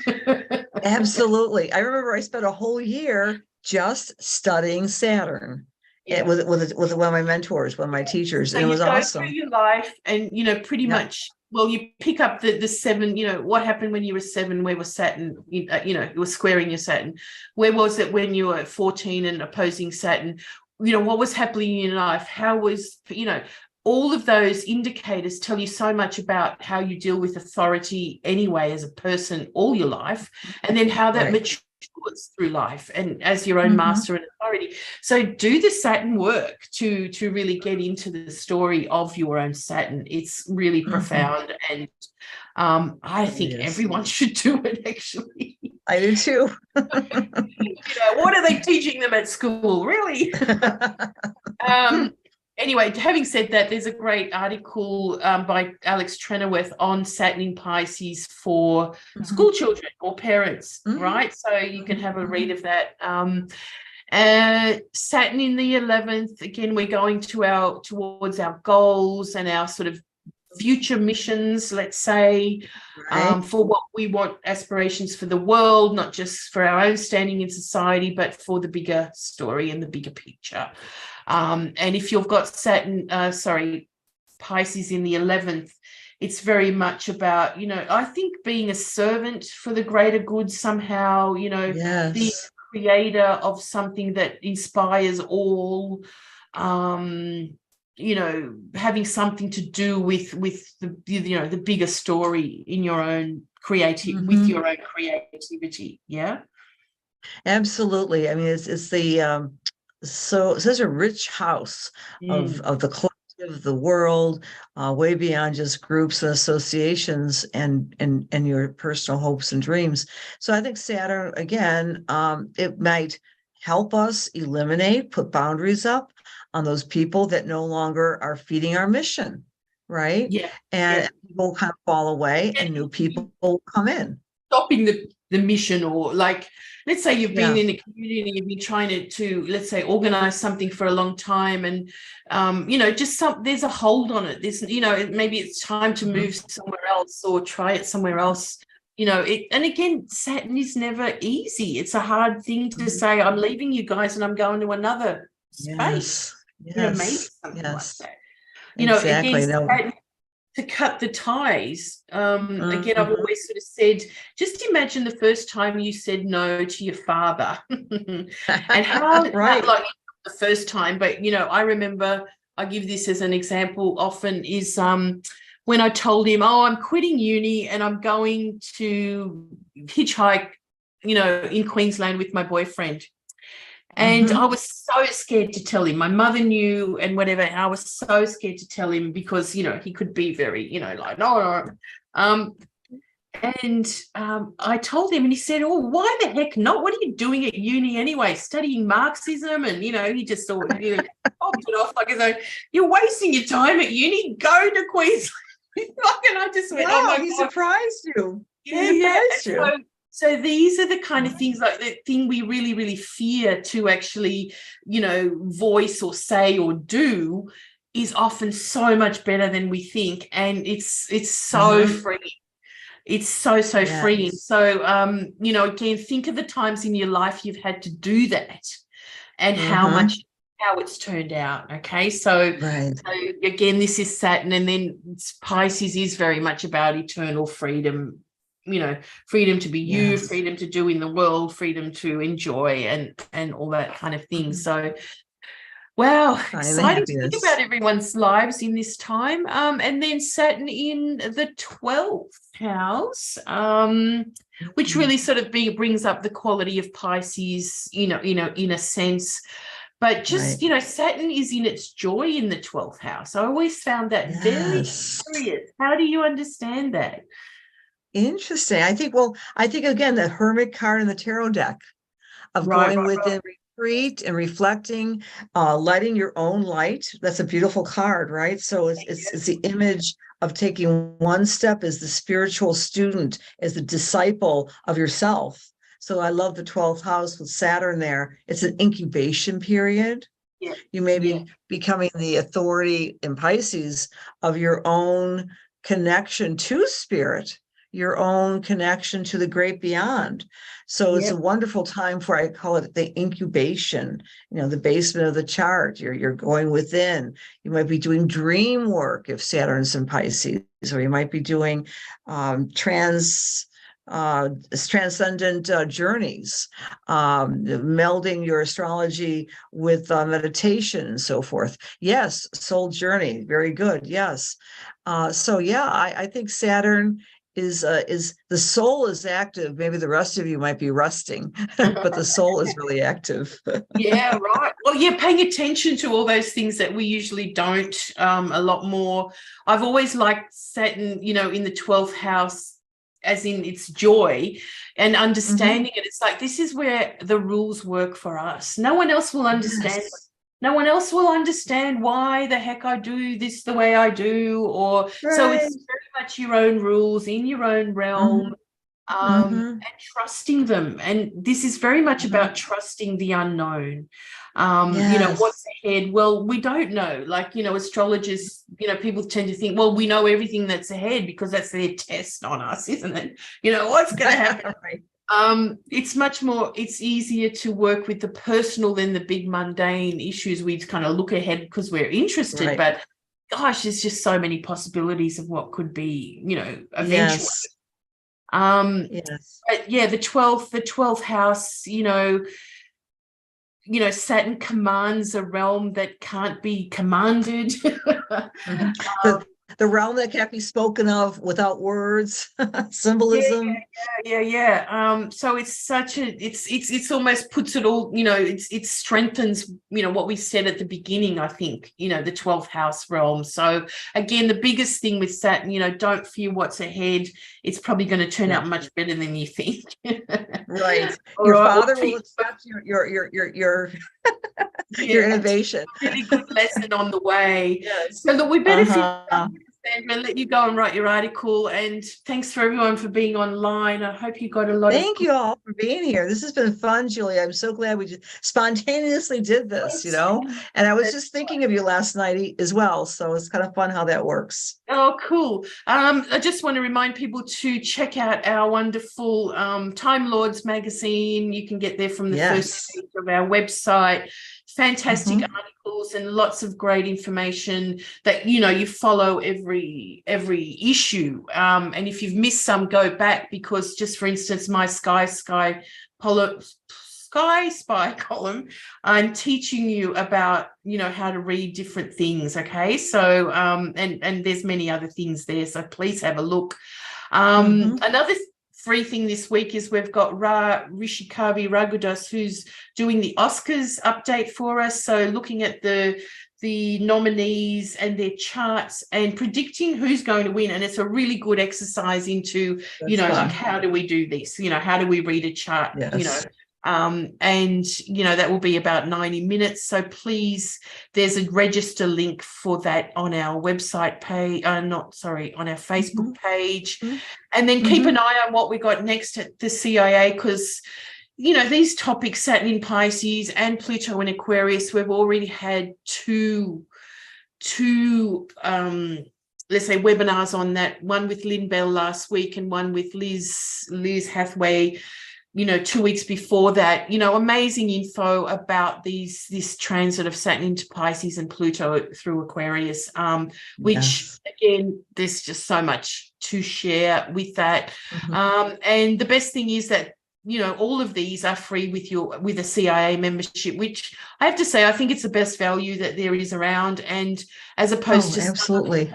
Absolutely. I remember I spent a whole year just studying Saturn. With one of my mentors, one of my teachers, so and it was awesome. So you go through your life, and pretty much, well, you pick up the 7. What happened when you were 7? Where was Saturn? You were squaring your Saturn. Where was it when you were 14 and opposing Saturn? What was happening in your life? How was all of those indicators tell you so much about how you deal with authority anyway as a person all your life, and then how that matures yours through life and as your own master and authority. So do the Saturn work to really get into the story of your own Saturn. It's really profound, and I think everyone should do it, actually. I do too. What are they teaching them at school, really? Anyway, having said that, there's a great article by Alex Trenoweth on Saturn in Pisces for school children or parents, right? So you can have a read of that. Saturn in the 11th, again, we're going towards our goals and our sort of future missions, let's say, for what we want, aspirations for the world, not just for our own standing in society, but for the bigger story and the bigger picture. And if you've got Pisces in the 11th, it's very much about, I think being a servant for the greater good somehow, the creator of something that inspires all, having something to do with the bigger story in your own with your own creativity. Yeah, absolutely. I mean, it's the such a rich house of the collective, the world, way beyond just groups and associations and your personal hopes and dreams. So I think Saturn, again, it might help us put boundaries up on those people that no longer are feeding our mission, right? Yeah. And people kind of fall away and new people come in. Stopping the mission, or like, let's say you've been in a community and you've been trying to let's say organize something for a long time, and there's a hold on it. There's maybe it's time to move somewhere else or try it somewhere else. And again, Saturn is never easy. It's a hard thing to say, I'm leaving you guys and I'm going to another space. Maybe something like that. Exactly. Again, to cut the ties. Again, I've always sort of said, just imagine the first time you said no to your father, and how like the first time. But I remember, I give this as an example often, is when I told him, I'm quitting uni and I'm going to hitchhike, in Queensland with my boyfriend. And I was so scared to tell him. My mother knew and whatever. And I was so scared to tell him because, he could be very, like, no. I told him and he said, why the heck not? What are you doing at uni anyway? Studying Marxism? And, he just thought, popped it off like as though, you're wasting your time at uni. Go to Queensland. And I just went, oh my God. He surprised you. So these are the kind of things, like the thing we really, really fear to actually, voice or say or do is often so much better than we think. And it's so freeing. It's so freeing. So, again, think of the times in your life you've had to do that and how it's turned out. Okay. So again, this is Saturn, and then Pisces is very much about eternal freedom. Freedom to be you, freedom to do in the world, freedom to enjoy and all that kind of thing. So, wow, exciting to think about everyone's lives in this time. And then Saturn in the 12th house, which really sort of brings up the quality of Pisces, in a sense. But just, Saturn is in its joy in the 12th house. I always found that very curious. How do you understand that? Interesting. I think again, the Hermit card in the tarot deck of going within retreat and reflecting, lighting your own light. That's a beautiful card, right? So it's the image of taking one step as the spiritual student, as the disciple of yourself. So I love the 12th house with Saturn there. It's an incubation period. Yeah. You may be becoming the authority in Pisces of your own connection to spirit, your own connection to the great beyond. So it's a wonderful time for, I call it the incubation, the basement of the chart. You're going within. You might be doing dream work if Saturn's in Pisces, or you might be doing transcendent journeys, melding your astrology with meditation and so forth. Yes, soul journey, very good. Yes. I think Saturn is the soul is active. Maybe the rest of you might be rusting, but the soul is really active. Yeah, right. Well, yeah, paying attention to all those things that we usually don't, a lot more. I've always liked Saturn, in the 12th house, as in its joy and understanding it. It's like, this is where the rules work for us. No one else will understand. Yes. No one else will understand why the heck I do this the way I do, or so Right. it's very much your own rules in your own realm. And trusting them. And this is very much about trusting the unknown. Yes. What's ahead? Well, we don't know. Like, astrologers, people tend to think, well, we know everything that's ahead because that's their test on us, isn't it? What's going to happen? Right. It's easier to work with the personal than the big mundane issues. We kind of look ahead because we're interested, Right. but gosh, there's just so many possibilities of what could be, eventually. Yes. Yes. But yeah, the 12th house, Saturn commands a realm that can't be commanded. The realm that can't be spoken of without words, symbolism. Yeah. So it's it's almost puts it all, it strengthens, what we said at the beginning, I think, the 12th house realm. So again, the biggest thing with Saturn, don't fear what's ahead. It's probably going to turn out much better than you think. Right. Your father will accept your innovation. Really good lesson on the way. Yes. So look, we better Cassandra, and let you go and write your article. And thanks for everyone for being online. I hope you got a lot. Thank you all for being here. This has been fun, Julia. I'm so glad we just spontaneously did this, And I was just thinking of you last night as well. So it's kind of fun how that works. Oh, cool. I just want to remind people to check out our wonderful Time Lords magazine. You can get there from the first page of our website. Fantastic articles and lots of great information that you follow every issue, and if you've missed some, go back, because just for instance, my Sky Spy column, I'm teaching you about how to read different things. Okay, so and there's many other things there, so please have a look. Another free thing this week is we've got Rishikavi Ragudas, who's doing the Oscars update for us. So looking at the nominees and their charts and predicting who's going to win. And it's a really good exercise into, like, how do we do this? How do we read a chart? Yes. And that will be about 90 minutes. So please, there's a register link for that on our website page, on our Facebook page. And then keep an eye on what we got next at the CIA, because these topics, Saturn in Pisces and Pluto in Aquarius, we've already had two let's say webinars on that, one with Lynn Bell last week and one with Liz Hathaway 2 weeks before that. Amazing info about this transit of Saturn into Pisces and Pluto through Aquarius, which again, there's just so much to share with that. And the best thing is that all of these are free with a CIA membership, which I have to say, I think it's the best value that there is around. And as opposed to absolutely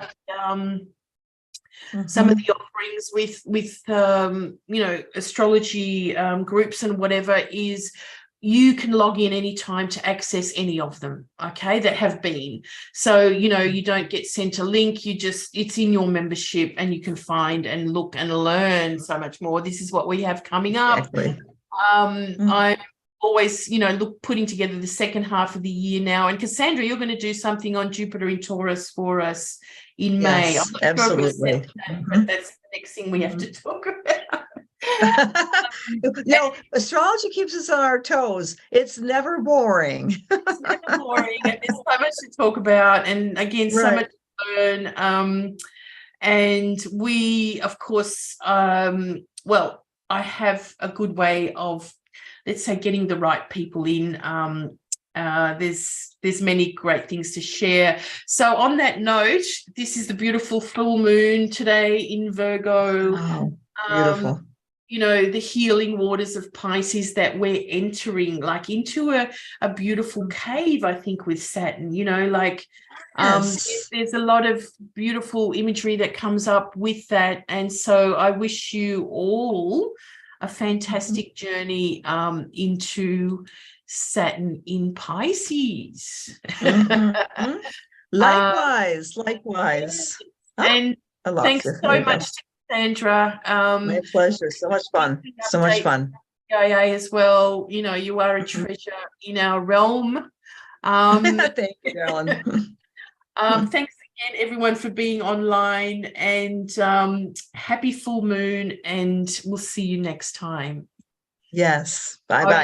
some of the offerings with astrology groups and whatever, is you can log in anytime to access any of them, okay, that have been. So, you don't get sent a link, it's in your membership, and you can find and look and learn so much more. This is what we have coming up. I'm always, putting together the second half of the year now. And Cassandra, you're going to do something on Jupiter in Taurus for us in May. Yes, absolutely. But that's the next thing we have to talk about. Astrology keeps us on our toes. It's never boring. It's never boring, and there's so much to talk about, and again, so much to learn. And we, of course, I have a good way of, let's say, getting the right people in. There's many great things to share. So on that note, this is the beautiful full moon today in Virgo. Wow, beautiful. the healing waters of Pisces, that we're entering like into a beautiful cave, I think, with Saturn, like there's a lot of beautiful imagery that comes up with that. And so I wish you all a fantastic journey into Saturn in Pisces. Likewise. And thanks so much to Cassandra. My pleasure. So much fun. CIA as well. You are a treasure in our realm. Thank you, Carolyn. Thanks again, everyone, for being online, and happy full moon, and we'll see you next time. Yes. Bye-bye.